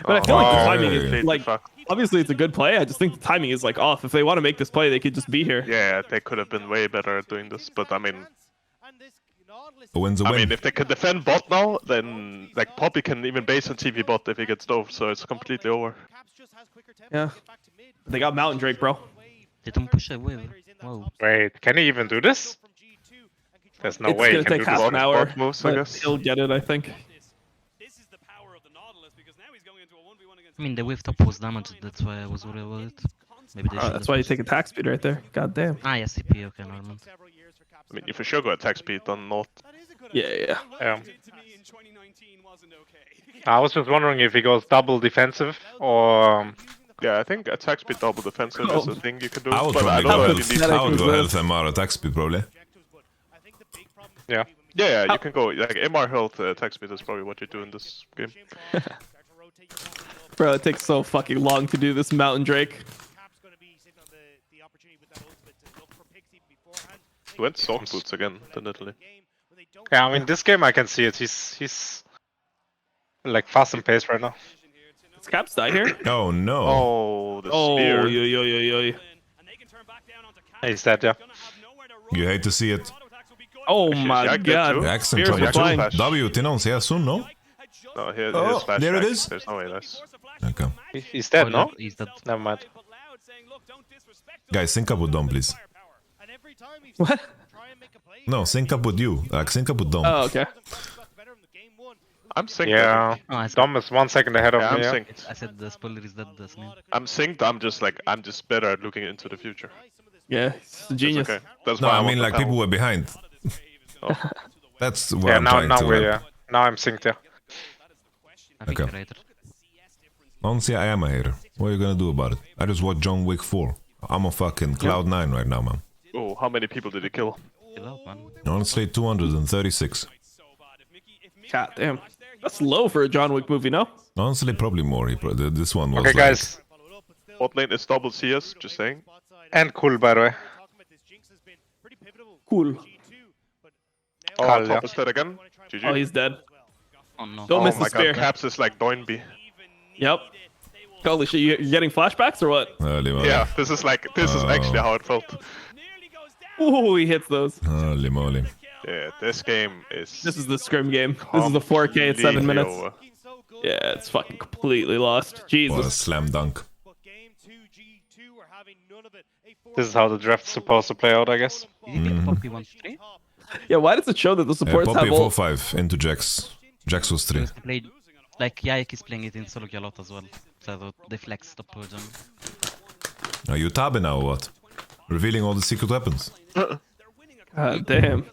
But I feel like the Oh, timing okay. is like, obviously it's a good play. I just think the timing is like off. If they want to make this play, they could just be here. Yeah, they could have been way better at doing this, but I mean, A win's a I win. mean, if they can defend bot now, then like Poppy can even base on TV bot if he gets dove, so it's completely over. Yeah. They got Mountain Drake, bro. They don't push away. Whoa. Wait, can he even do this? There's no It's way he gonna can take do half this. an hour, bot moves, I but guess. he'll get it, I think. I mean, the wave top was damaged, that's why I was worried about it. Maybe they should That's why you take attack speed right there. God damn. Ah, yeah, CP, okay, normal. I mean, you for sure go attack speed on North. Yeah. I was just wondering if he goes double defensive or... Yeah, I think attack speed double defensive is a thing you can do, I would but I probably don't know go if you need health. I would to- go health MR attack speed probably. Yeah. Yeah, you can go, like, MR health attack speed is probably what you do in this game. Bro, it takes so fucking long to do this Mountain Drake. He went soft boots again, definitely. Yeah, I mean, this game I can see it. He's like fast and paced right now. Is Caps die here? Oh no. Oh, the Oh, spear. yo. He's dead, yeah. You hate to see it. Oh Actually, my Jack did god. too. Jack's in Spears trouble are flying. too. W, Tinon, see us soon, no? No, here's Oh, flash there it back. is. There's no way, nice. Okay. He's dead, Oh, no? He's dead. Never mind. Guys, sync up with Dom, please. What? No, sync up with you. Like, sync up with Dom. Oh, okay. I'm synced. Yeah. Oh, I said, Dom is 1 second ahead of Yeah, I'm me. Yeah. synced. I said the spoiler is dead, that's me. I'm synced. I'm just better at looking into the future. Yeah, he's a It's genius. okay. That's No, why I want mean the like panel. people were behind. That's what Yeah, I'm now, trying now to we're, help. now I'm synced, yeah. I think Okay. you're right. Honestly, I am a hater. What are you gonna do about it? I just watched John Wick 4. I'm on fucking cloud 9 right now, man. Oh, how many people did he kill? Chill out, man. Honestly, 236. God damn. That's low for a John Wick movie, no? Honestly, probably more. This one was Okay, like, guys. Bot lane is double CS, just saying. And cool, by the way. Cool. Oh, Carl, top yeah. is dead again. GG. Oh, he's dead. Oh no. Don't miss Oh the my spear. god, Caps is like Doinby. Yep. Holy shit, you're getting flashbacks or what? holy moly. Yeah, this is actually how it felt. Ooh, he hits those. Holy moly. Yeah, this game is. This is the scrim game. This is the 4K at 7 minutes. over. Yeah, it's fucking completely lost. What a Jesus. slam dunk. This is how the draft's supposed to play out, I guess. Did you get Poppy 1-3? Yeah, why does it show that the supports Poppy have ult? 4-5 into Jax. Jax was 3. Because they played, like Yayek is playing it in solo queue a lot as well. So they flexed up jungle. Are you tabbing now or what? Revealing all the secret weapons. God damn.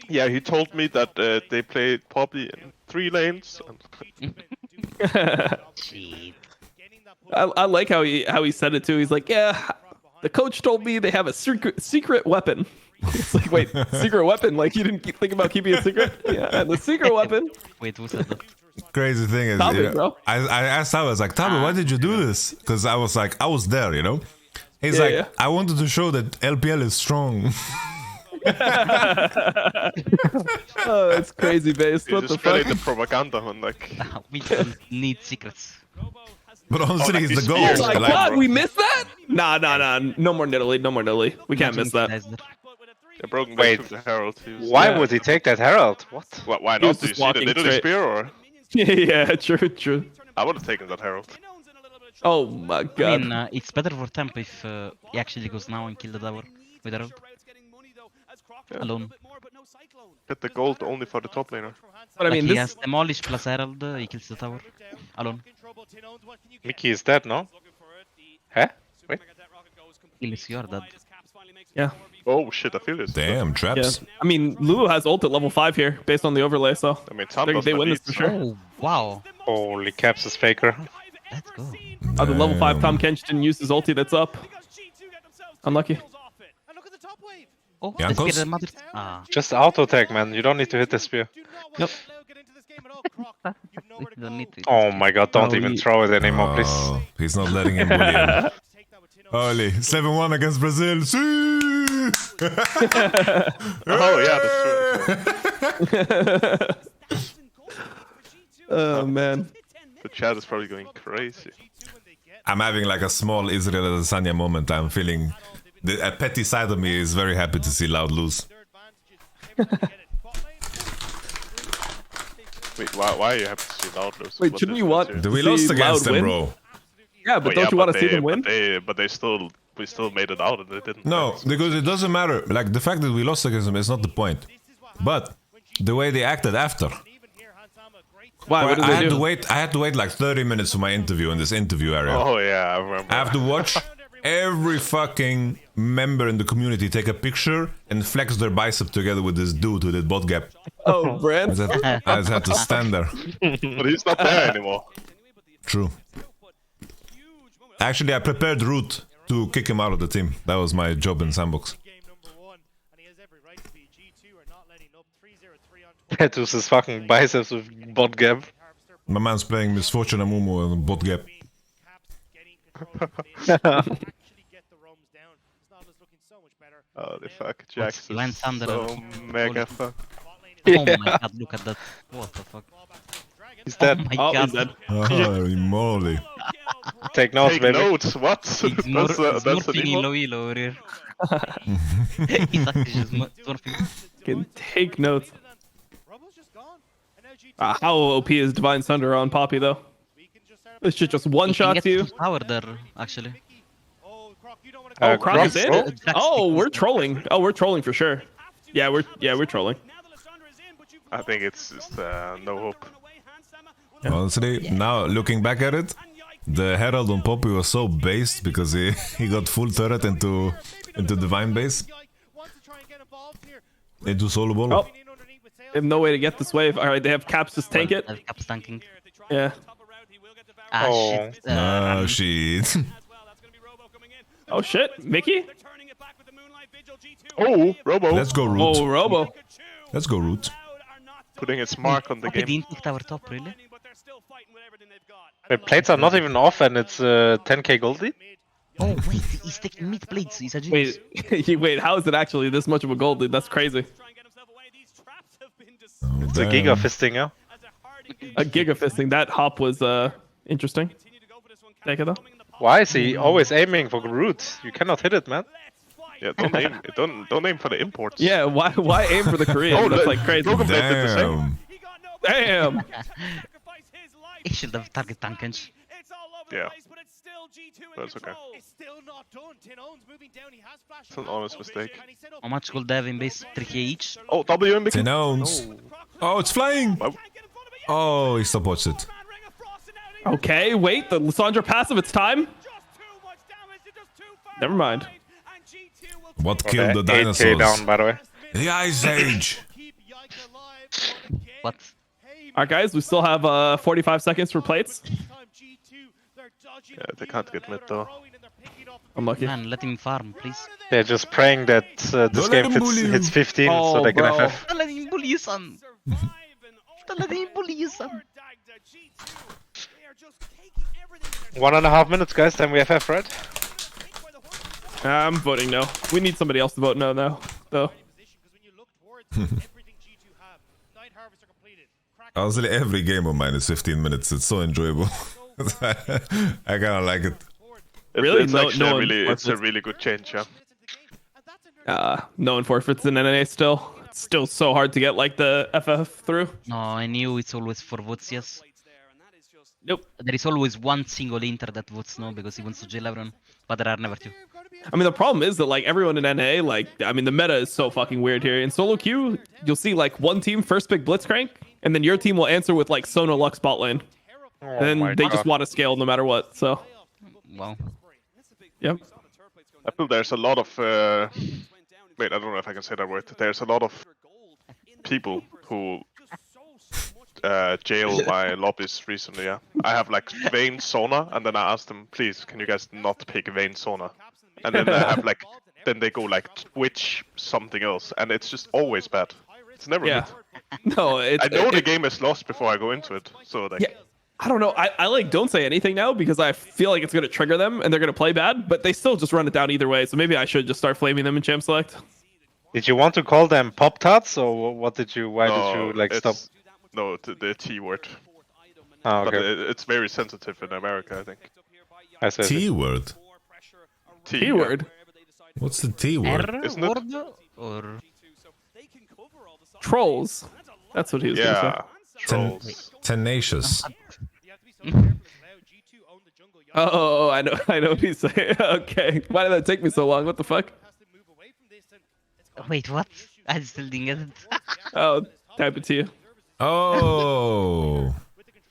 Yeah, he told me that they played Poppy in 3 lanes. Shit. I like how he said it too. He's like, yeah, the coach told me they have a secret weapon. It's like, wait, secret weapon? Like you didn't think about keeping it secret? Yeah, and the secret weapon. Wait, who said that? Crazy thing is, Tabe, you know, bro. I asked Tabe, I was like, Tabe, why did you do this? Because I was like, I was there, you know? He's Yeah, like, yeah. I wanted to show that LPL is strong. Oh, it's crazy based. He What the just played fuck? the propaganda one, like. We don't need secrets. But honestly, like he's these the goal. spears. Oh my Like, god, we missed that? Nah. No more Nidalee. No more Nidalee. We can't miss that. A broken Wait. base with the Herald. He was- Why Yeah. would he take that Herald? What? Why He was not? Do you just see the walking Nidalee straight. spear or? Yeah, true. I would have taken that Herald. Oh my I god. mean, it's better for Temp if he actually goes now and kill the tower with Herald. Alone. Get the gold only for the top laner. But I mean, Like, he this. has Demolish plus Herald, he kills the tower. Alone. Mickey is dead, no? Huh? Wait. Kills you are dead. Yeah. Oh shit, I feel this. damn, Yeah. traps. I mean, Lulu has ult at level 5 here, based on the overlay, so I mean, Tam they doesn't win this need, for sure. Oh, wow. Holy caps is faker. Let's go. Oh, the level 5 Tom Damn. Kench didn't use his ulti that's up. Unlucky. Oh, Yeah, the close. spear mother. Ah, Just auto attack, man. You don't need to hit the spear. Yep. we don't need to. Oh my god, don't Oh, even he- throw it anymore, please. Oh, he's not letting him bully him. Holy, 7-1 against Brazil. See! Oh yeah, that's true. Oh man. The chat is probably going crazy. I'm having like a small Israel Adesanya moment. I'm feeling a petty side of me is very happy to see Loud lose. Wait, why are you happy to see Loud lose? Wait, What shouldn't is you it want- here? We See lost against Loud them, win? bro. Yeah, but Well, don't yeah, you want to see they- them win? But we still made it out and they didn't. No, because it doesn't matter. Like the fact that we lost against them is not the point. But the way they acted after. Why? What did I they had do? to wait. I had to wait like 30 minutes for my interview in this interview area. Oh yeah, I remember. I have to watch every fucking member in the community take a picture and flex their bicep together with this dude who did bot gap. Oh, Brent. I just had to stand there. But he's not there anymore. True. Actually, I prepared Root to kick him out of the team. That was my job in Sandbox. Tattoos his fucking biceps with bot gap. My man's playing Misfortune Amumu and bot gap. Oh, the fuck, Jax Line is Thunder. so mega fuck. Oh my god, look at that. What the fuck? He's dead. Oh my Oh, god. he's dead. Holy moly. Take notes, Take baby. notes, what? It's more, that's it's that's morphing an in emo? low elo over here. He's actually just morphing. Can take notes. How OP is Divine Thunder on Poppy though? This shit just one He can shot get to you. to tower there, actually. Oh, Croc is in. oh. Oh, we're trolling. Oh, we're trolling for sure. Yeah, we're trolling. I think it's just no hope. Honestly, now looking back at it, the Herald on Poppy was so based because he got full turret into Divine base. Into solo ball. Oh, they have no way to get this wave. All right, they have Caps just tank it. Caps tanking. Yeah. Ah, Oh. shit. Oh shit. Oh shit, Mickey. Oh, Robo. Let's go, Root. Oh, Robo. Let's go, Root. Putting its mark on the Poppy game. didn't pick tower top, really? The plates are not even off, and it's 10k goldie. Oh, wait, he's taking mid plates. He's a genius. Wait, wait, how is it actually this much of a gold lead? That's crazy. It's a giga fisting, yeah. A giga fisting. That hop was interesting. Take it though. Why is he always aiming for root? You cannot hit it, man. Yeah, don't aim for the imports. Yeah, why aim for the Korean? Oh, That's like crazy. Damn. Damn. He should have target tankage. Yeah. That's okay. It's still not done. Tinone's moving down. He has flash. It's an honest mistake. How much gold they have in base? 3k each? Oh, W in between. Tenons. Oh, it's flying. Oh, he stop watched it. Okay, wait, the Lissandra passive, it's time. Never mind. What killed the 8k dinosaurs? down, by the way. The Ice Age. What? Alright guys, we still have 45 seconds for plates. Yeah, they can't get mid though. Unlucky. Man, let him farm, please. They're just praying that this Don't game let him bully you. hits 15 so Oh, they can bro. FF. Don't let him bully you, son. Don't let him bully you, son. 1.5 minutes, guys, then we FF, right? I'm voting no. We need somebody else to vote no now, though. Honestly, every game of mine is 15 minutes. It's so enjoyable. I kind of like it. Really? It's No- actually no a one really, it's a forfeits. really good change, yeah. No one forfeits in NNA still. It's still so hard to get like the FF through. No, I knew it's always for votes, yes. Nope. There is always one single inter that votes no because he wants to jail everyone, but there are never two. I mean, the problem is that like everyone in NA, like, I mean, the meta is so fucking weird here. In solo queue, you'll see like one team first pick Blitzcrank, and then your team will answer with like Sona Lux bot lane. Oh Then my they God. just want to scale no matter what. So, Wow. yep. I feel there's a lot of wait, I don't know if I can say that word. There's a lot of people who jail my lobbies recently, yeah. I have like Vayne Sona, and then I asked them, please, can you guys not pick Vayne Sona? And then I have like, then they go like Twitch something else, and it's just always bad. It's never Yeah. good. No, it's, I know the game is lost before I go into it, so like. Yeah. I don't know. I like don't say anything now because I feel like it's gonna trigger them and they're gonna play bad, but they still just run it down either way. So maybe I should just start flaming them in champ select. Did you want to call them Pop Tarts, or what did you, why No, did you like stop? No, the T word. Oh, But okay. it's very sensitive in America, I think. I see. T word. T word. What's the T word? R Isn't it? word or Trolls. That's what he was gonna Yeah, say. trolls. Tenacious. Oh, I know what he's saying. Okay. Why did that take me so long? What the fuck? wait, what? I still didn't get it. Oh, type it to you. Oh.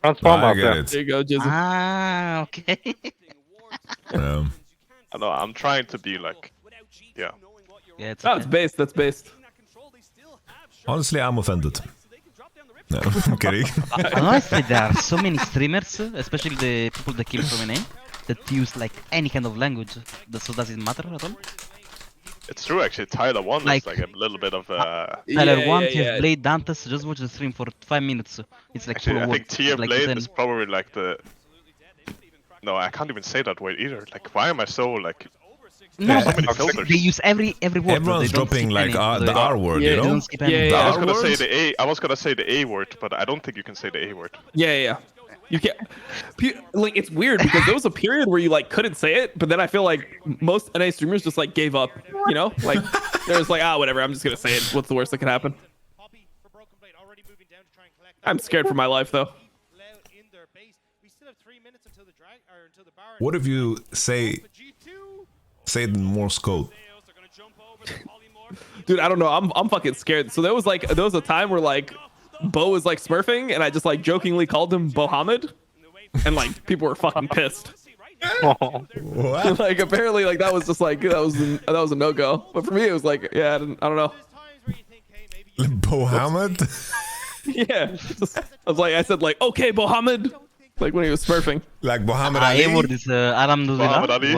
Transform I out get there. it. There you go, Jizzy. Ah, okay. I know, I'm trying to be like, yeah. Yeah, it's Oh, okay. it's based. That's based. Honestly, I'm offended. No, I'm kidding. Honestly, there are so many streamers, especially the people that came from NA, that use like any kind of language. So does it matter at all? It's true actually, Tyler 1 Like- is like a little bit of Tyler Yeah, 1, yeah, Tier yeah. Blade, Dantes, just watch the stream for 5 minutes. It's like actually, full I of think words, Tier like Blade 10. is probably like the... No, I can't even say that word either. Like, why am I so like... No, Yeah. but So many filters. they use every word. Everyone's they don't dropping skip like any. the They- R word, Yeah, you they They know? don't skip Yeah, any. yeah, I was R gonna say word? the A. I was gonna say the A word, but I don't think you can say the A word. Yeah. You can't. Like it's weird because there was a period where you like couldn't say it, but then I feel like most NA streamers just like gave up. You know, like there's like whatever. I'm just gonna say it. What's the worst that could happen? I'm scared for my life though. What if you say it in Morse code? Dude, I don't know. I'm fucking scared. So there was a time where like Bo was like smurfing, and I just like jokingly called him Bohammed, and like people were fucking pissed. What? Like apparently like that was just like that was a no-go. But for me it was like yeah, I don't know. Mohammed? Yeah, I said like okay, Bohammed. Like when he was smurfing. Like Muhammad Ali. A word is Muhammad Ali.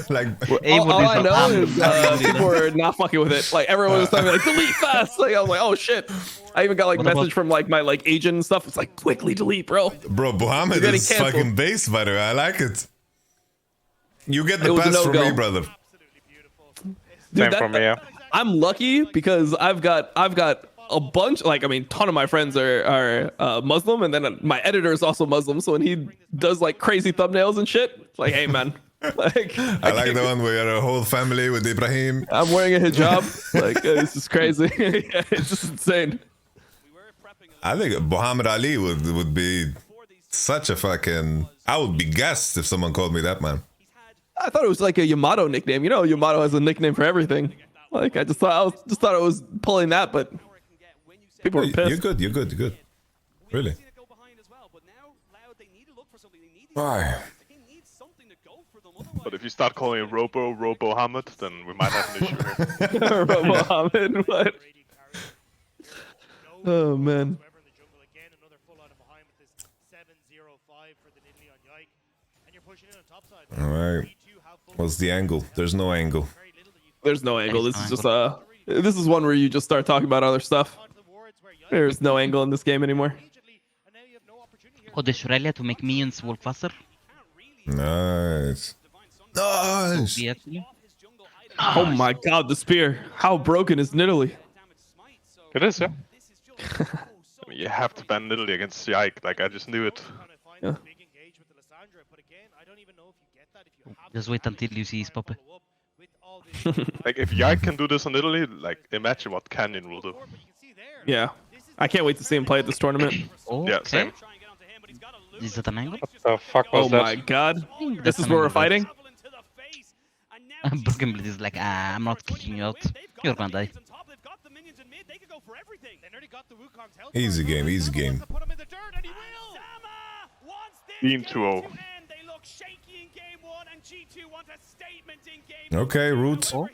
Like All I know is people were not fucking with it. Like everyone was telling me like delete fast. Like I was like, oh shit. I even got like a message from like my like agent and stuff. It's like quickly delete, bro. Bro, Muhammad is canceled. Fucking based, by the way. I like it. You get the pass from me, brother. Dude, from me, yeah. I'm lucky because I've got a bunch, like, I mean, ton of my friends are Muslim, and then my editor is also Muslim. So when he does like crazy thumbnails and shit, it's like, hey man, like I like the one where you're a whole family with Ibrahim. I'm wearing a hijab. Like this is crazy. Yeah, it's just insane. I think Muhammad Ali would be such a fucking. I would be gassed if someone called me that, man. I thought it was like a Yamato nickname. You know, Yamato has a nickname for everything. Like I just thought it was pulling that, but people were pissed. You're good. Really? Why? But if you start calling him Robo Hamid, then we might have an issue here. Robo Hamid, what? Oh man. All right. What's the angle? There's no angle. There's no angle. This is just this is one where you just start talking about other stuff. There's no angle in this game anymore. Oh, the Shrelia to make minions walk faster. Nice. Oh my god, the spear. How broken is Nidalee? It is, yeah. I mean, you have to ban Nidalee against Yike. Like, I just knew it. Yeah. Just wait until you see his puppet. Like, if Yike can do this on Nidalee, like, imagine what Canyon will do. Yeah. I can't wait to see him play at this tournament. Oh, yeah, okay. same. Is that an angle? What the fuck was that? Oh my god. This is where we're fighting? Broken Blade is like, I'm not kicking you out. You're gonna die. Easy game. Team 2-0. Okay, Root. Oh.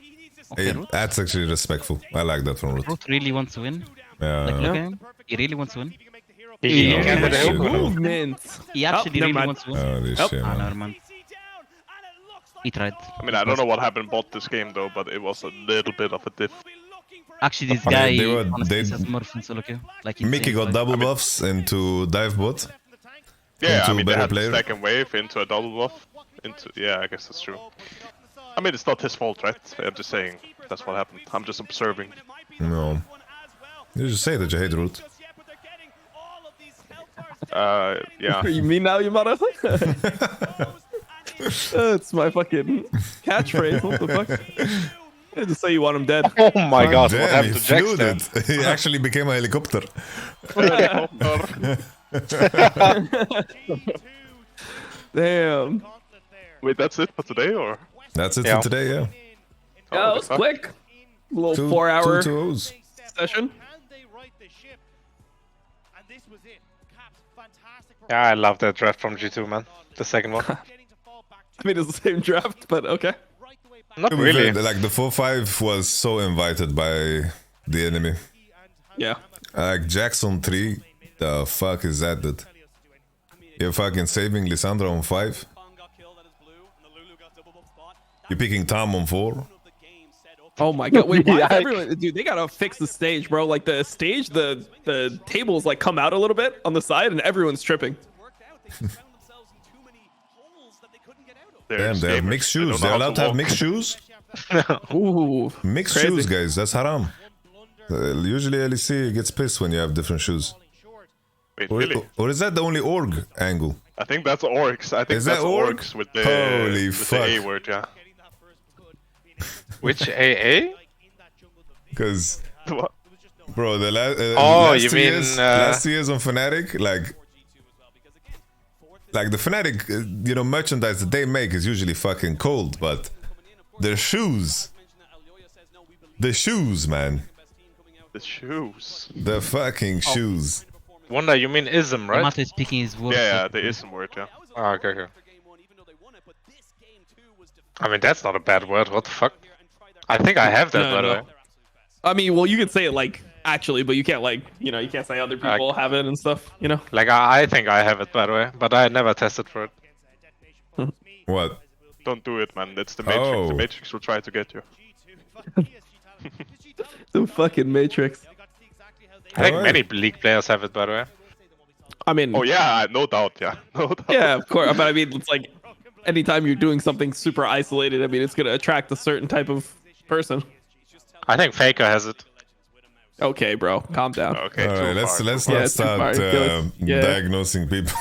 Hey, that's actually respectful. I like that from Root. Root really wants to win. Yeah. Like, look at him. He really wants to win. He Movement. He actually really wants to win. Holy shit, man. Never mind. He tried. I mean, I don't know what happened bot this game though, but it was a little bit of a diff. Actually, this guy they has Morph in solo queue. Like Mickey got double buffs into dive bot. Yeah, I mean, they had player. the second wave into a double buff. Yeah, I guess that's true. I mean, it's not his fault, right? I'm just saying that's what happened. I'm just observing. No. You just say that you hate Root. Yeah. You mean now, Yamato? That's my fucking catchphrase. What the fuck? Yeah, just say you want him dead. Oh my god, damn, what happened to Jackson? He actually became a helicopter. Damn. Wait, that's it for today, or? That's it for today, yeah. Yeah, it was quick. A little 4-hour 2-2-0s. session. Yeah, I love that draft from G2, man. The second one. I mean, it's the same draft, but okay. Not really. Like the 4-5 was so invited by the enemy. Yeah. Like Jackson 3, the fuck is that, dude? You're fucking saving Lissandra on 5? You're picking Tom on 4? Oh my god, wait, why is everyone, dude, they gotta fix the stage, bro. Like the stage, the tables like come out a little bit on the side and everyone's tripping. Damn, they have mixed shoes. They're allowed to have mixed shoes? Ooh, mixed crazy. shoes, guys. That's haram. Usually LEC gets pissed when you have different shoes. Wait, really? Or is that the only org angle? I think that's orcs. I think Is that's that org? orcs with the, Holy with fuck. the A word, yeah. Which AA? Because, What? bro, the Oh, last you two mean, years, last years on Fnatic, like the Fnatic, merchandise that they make is usually fucking cold, but their shoes, man, The shoes. the fucking shoes. Wonder, you mean ism, right? Yamato is picking his word. Yeah, the ism word, yeah. Oh, okay. I mean, that's not a bad word. What the fuck? I think I have that, by the way. I mean, well, you could say it like actually, but you can't like, you know, you can't say other people have it and stuff, you know. Like I think I have it, by the way, but I never tested for it. What? Don't do it, man. It's the Matrix. Oh. The Matrix will try to get you. The fucking Matrix. I think Alright. many League players have it, by the way. I mean, Oh yeah, no doubt. Yeah, no doubt. yeah, of course. But I mean, it's like anytime you're doing something super isolated, I mean, it's gonna attract a certain type of person. I think Faker has it. Okay, bro, calm down. Okay. All too right, let's far, let's too not Yeah, too start far. Yeah. diagnosing people.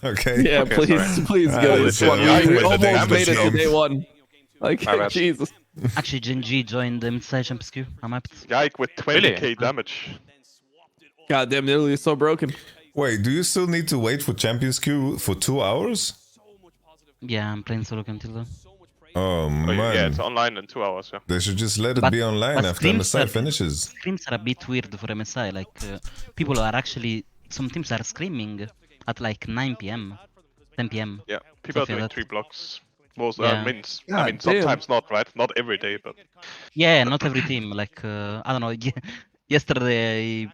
Okay. Yeah, Okay, please, Ah, go. listen, We yeah, with the almost damage made it to game. day one. Like, My bad. Jesus. Actually, Genji joined the mid-side champions queue. I'm happy. Yike with 20k Really? damage. God damn, Italy is so broken. Wait, do you still need to wait for Champions Queue for 2 hours? Yeah, I'm playing solo until then. Oh Oh, man, yeah, it's online in 2 hours. Yeah. they should just let it But- be online but after streams MSI are- finishes. Streams are a bit weird for MSI. Like, people are actually... Some teams are screaming at like 9 p.m., 10 p.m. Yeah. People are Stuff like doing that. 3 blocks. Most Yeah. means. God I mean, damn. sometimes not, right? Not every day, but Yeah, not every team. Like, I don't know. Yesterday,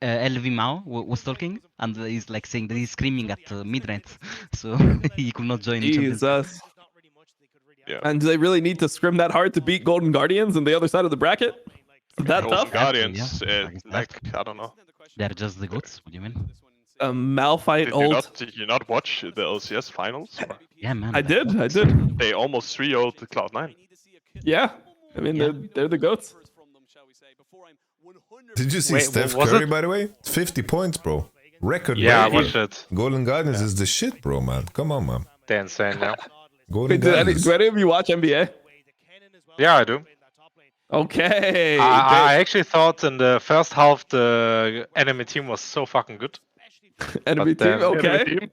LV Mao was talking, and he's like saying that he's screaming at midnight, so he could not join. Champions. Jesus. yeah. And do they really need to scrim that hard to beat Golden Guardians on the other side of the bracket? Is that Golden tough? Guardians, Yeah. like I don't know. They're just the goats. What do you mean? Malphite ult. Did you not watch the LCS finals? Yeah, man. I did. They almost 3-0'd the Cloud9. Yeah. I mean, Yeah. they're the goats. Did you see Wait, Steph was Curry, it? by the way? 50 points, bro. Record Yeah, I breaking. watched it. Golden Guardians is the shit, bro, man. Come on, man. They're insane now. Golden Wait, Guardians. do any of you watch NBA? Yeah, I do. Okay. I actually thought in the first half the enemy team was so fucking good. Enemy but, team. Okay.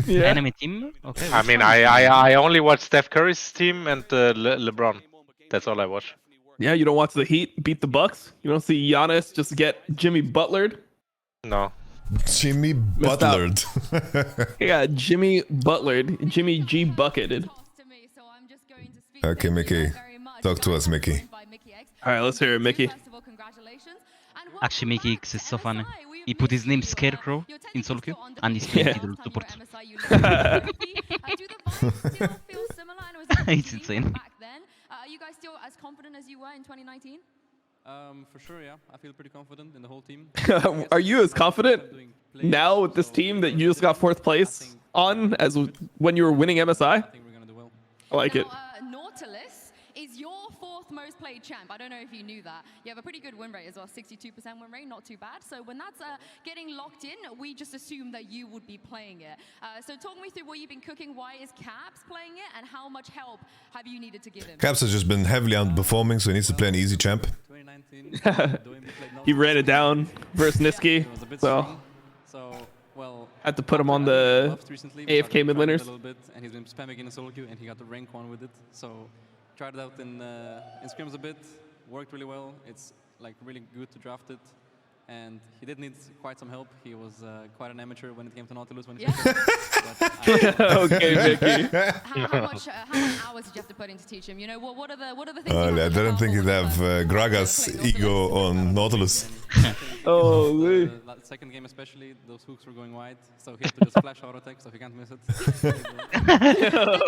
Yeah. Enemy team. Okay. I which mean, one? I only watched Steph Curry's team and LeBron. That's all I watch. Yeah. You don't watch the Heat beat the Bucks. You don't see Giannis just get Jimmy Butlered. No. Jimmy Missed out. Butlered. He got Jimmy Butlered. Jimmy G bucketed. Okay, Mickey. Talk to us, Mickey. All right, let's hear it, Mickey. Actually, Mickey X is so funny. He put his name Scarecrow in solo queue, and he's playing Yeah. middle support. It's insane. Are you guys still as confident as you were in 2019? For sure, yeah. I feel pretty confident in the whole team. Are you as confident now with this team that you just got fourth place on as when you were winning MSI? I think we're gonna do well. I like it. Nautilus is your fourth most played champ. I don't know if you knew that. You have a pretty good win rate as well, 62% win rate, not too bad. So when that's getting locked in, we just assume that you would be playing it. So talk me through what you've been cooking. Why is Caps playing it, and how much help have you needed to give him? Caps has just been heavily underperforming, so he needs to play an easy champ. 2019. He ran it down versus Niski, It was a bit so strong. So, well, had to put him on the buffed recently, we AFK started mid trying it laners. a little bit, and he's been spamming in a solo queue, and he got the rank 1 with it. So, tried it out in scrims a bit, worked really well. It's like really good to draft it, and he did need quite some help. He was quite an amateur when it came to Nautilus when he Okay, Mickey. How many hours did you have to put in to teach him? You know, what are the things? I didn't think he'd have Gragas ego on Nautilus. Oh, the second game especially, those hooks were going wide, so he had to just flash auto attack, so he can't miss it.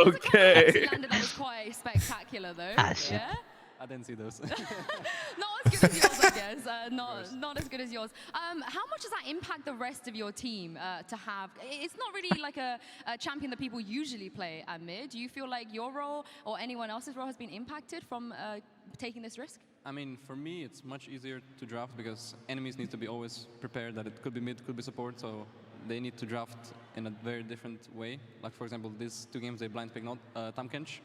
Okay. That was quite spectacular, though. Ah, shit. Yeah? I didn't see those. Not as good as yours, I guess. Not as good as yours. How much does that impact the rest of your team to have? It's not really like a champion that people usually play at mid. Do you feel like your role or anyone else's role has been impacted from taking this risk? I mean, for me, it's much easier to draft because enemies need to be always prepared that it could be mid, could be support, so they need to draft in a very different way. Like, for example, these 2 games, they blind pick Tamkench,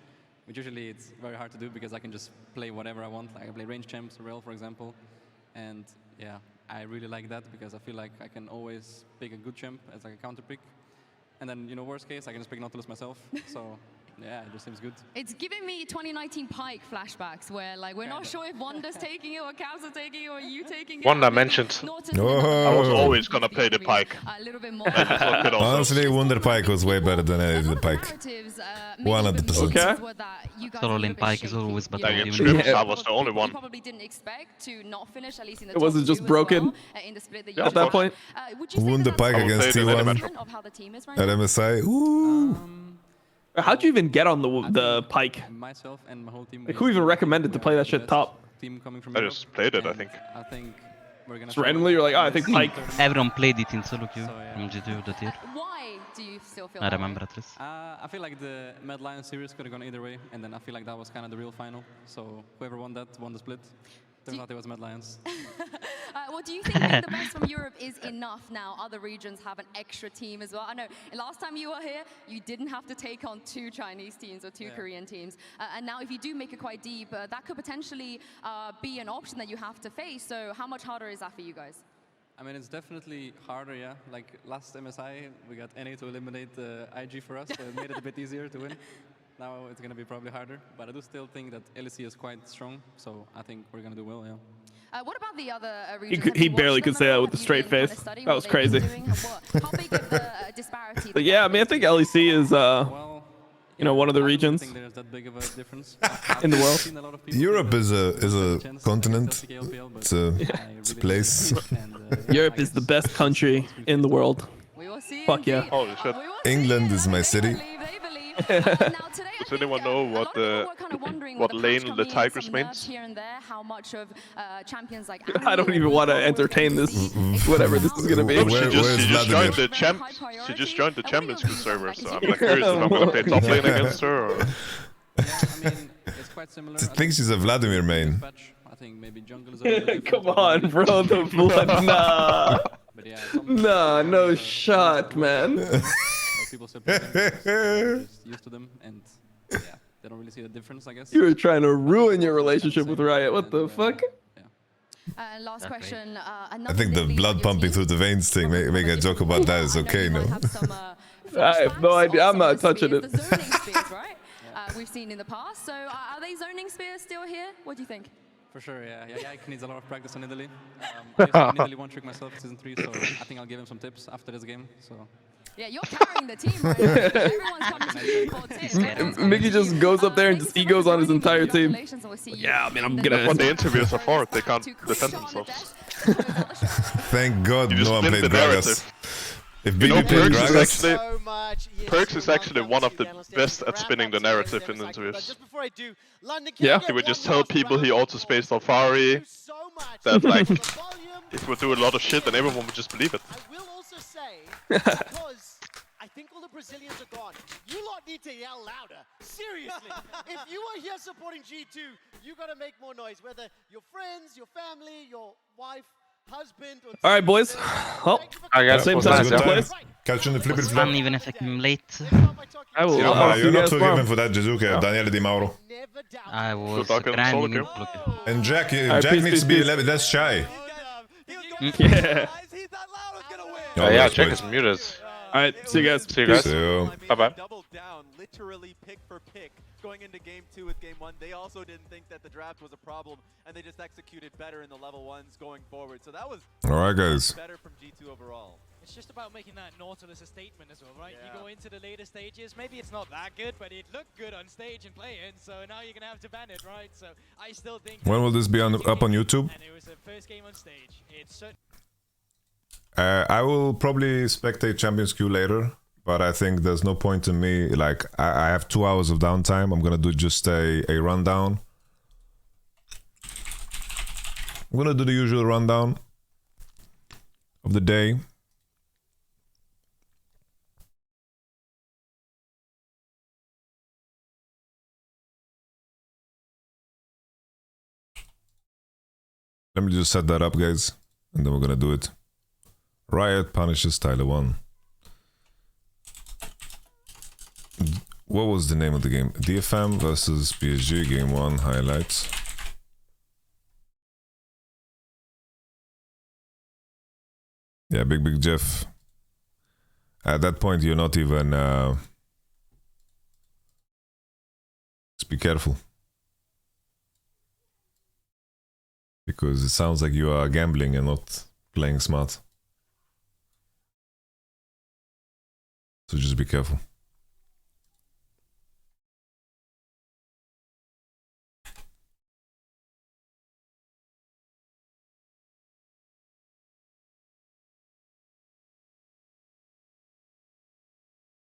which usually it's very hard to do because I can just play whatever I want. Like, I can play range champs, Rel, for example, and yeah, I really like that because I feel like I can always pick a good champ as like a counter pick. And then, you know, worst case, I can just pick Nautilus myself, so yeah, it just seems good. It's giving me 2019 Pike flashbacks where like we're not sure if Wonder's taking it or Cavs are taking it or you taking it. One dimensioned. I was always gonna play the Pike. A little bit more. Honestly, Wonder Pike was way better than any of the Pike. 100%. Okay. Solo lane Pike is always better. Like in scrims, I was the only one. Probably didn't expect to not finish at least in the It wasn't just broken in the split that at that point. Wonder Pike against T1 at MSI. Ooh. How'd you even get on the Pike? Myself and my whole team. Like, who even recommended to play that shit top? Team coming from I just played it, I think. I think we're gonna. Just randomly, you're like, oh, I think Pike. Everyone played it in solo queue from G2 that year. Why do you still feel I remember at least. I feel like the Mad Lion series could have gone either way, and then I feel like that was kind of the real final. So whoever won that won the split. Turns out it was Mad Lions. Well, do you think being the best from Europe is enough now? Other regions have an extra team as well. I know last time you were here, you didn't have to take on 2 Chinese teams or 2 Korean teams. And now if you do make it quite deep, that could potentially be an option that you have to face. So how much harder is that for you guys? I mean, it's definitely harder, yeah. Like last MSI, we got NA to eliminate IG for us, so it made it a bit easier to win. Now it's going to be probably harder, but I do still think that LEC is quite strong, so I think we're going to do well, yeah. What about the other regions? He barely could say that with a straight face. That was crazy. How big of the disparity? But yeah, I mean, I think LEC is, you know, one of the regions I don't think there's that big of a difference. in the world. Europe is a continent. It's a place. Europe is the best country in the world. Fuck yeah. Holy shit. England is my city. Does anyone know what lane the Tigers means? Here and there, how much of champions like I don't even want to entertain this, whatever this is gonna be. She just joined the Champions League server, so I'm like curious if I'm gonna play top lane against her. Or... I mean, it's quite similar. I think she's a Vladimir main. I think maybe jungle is a little bit Come on, bro, the blood, nah. Nah, no shot, man. People still play them, they're just used to them, and yeah, they don't really see the difference, I guess. You were trying to ruin your relationship with Riot. What the fuck? Last question. I think the blood pumping through the veins thing, make a joke about that is okay, no? I have no idea. I'm not touching it. We've seen in the past. So are they zoning spears still here? What do you think? For sure, yeah. Yike needs a lot of practice in Italy. I used to Italy one trick myself season 3, so I think I'll give him some tips after this game. So. Yeah, you're carrying the team right now. Everyone's coming to the Mickey just goes up there and just egos on his entire team. Yeah, I mean, I'm gonna. What the interviews are for, they can't defend themselves. Thank God no one played Gragas. If BB played Gragas... Perks is actually one of the best at spinning the narrative in interviews. Yeah. He would just tell people he auto-spaced Alfari, that like, if we do a lot of shit then everyone would just believe it. Because I think all the Brazilians are gone. You lot need to yell louder. Seriously. If you are here supporting G2, you gotta make more noise. Whether your friends, your family, your wife, husband, or all right, boys. Well, same time, same place. Catch you in the flip Fun, even if I'm late. I will. You're not forgiven for that, Jizuke. Daniele Di Mauro. I was grinding. And Jack needs to be less shy. Yeah. Oh, yeah, Jack is muted. Alright, see you guys. See you guys. Bye-bye. Doubled down, literally pick for pick, going into game 2 with game 1. They also didn't think that the draft was a problem, and they just executed better in the level 1s going forward. So that was alright, guys. Better from G2 overall. It's just about making that Nautilus a statement as well, right? Yeah. You go into the later stages, maybe it's not that good, but it looked good on stage and play-in, so now you're going to have to ban it, right? So I still think... When will this be up on YouTube? And it was the first game on stage. It's I will probably spectate Champions Queue later, but I think there's no point in me, like, I have 2 hours of downtime. I'm gonna do just a rundown. I'm gonna do the usual rundown of the day. Let me just set that up, guys, and then we're gonna do it. Riot punishes Tyler 1. What was the name of the game? DFM versus PSG, game 1, highlights. Yeah, Big Jeff. At that point, you're not even... Just be careful. Because it sounds like you are gambling and not playing smart. So just be careful.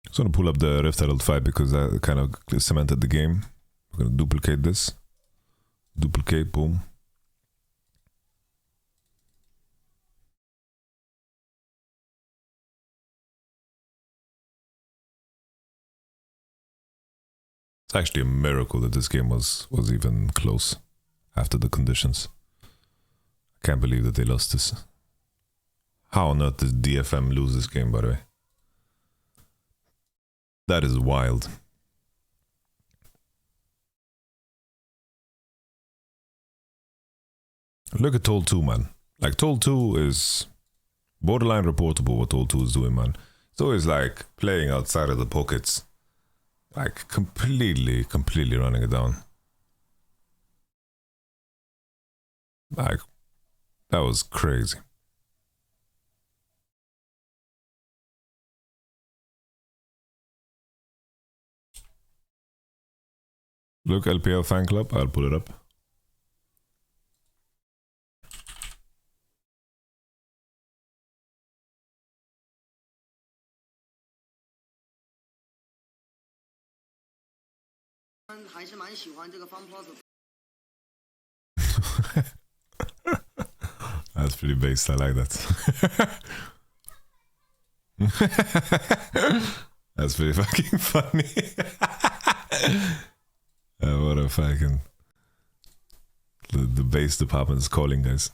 Just gonna pull up the Rift Herald fight because that kind of cemented the game. We're gonna duplicate this. Duplicate, boom. It's actually a miracle that this game was even close after the conditions. I can't believe that they lost this. How on earth did DFM lose this game, by the way? That is wild. Look at Toll 2, man. Like, Toll 2 is borderline reportable what Toll 2 is doing, man. It's always like playing outside of the pockets. Like, completely running it down. Like, that was crazy. Look, LPL fan club, I'll pull it up. That's pretty based, I like that. That's pretty fucking funny. What a fucking... The base department is calling, guys.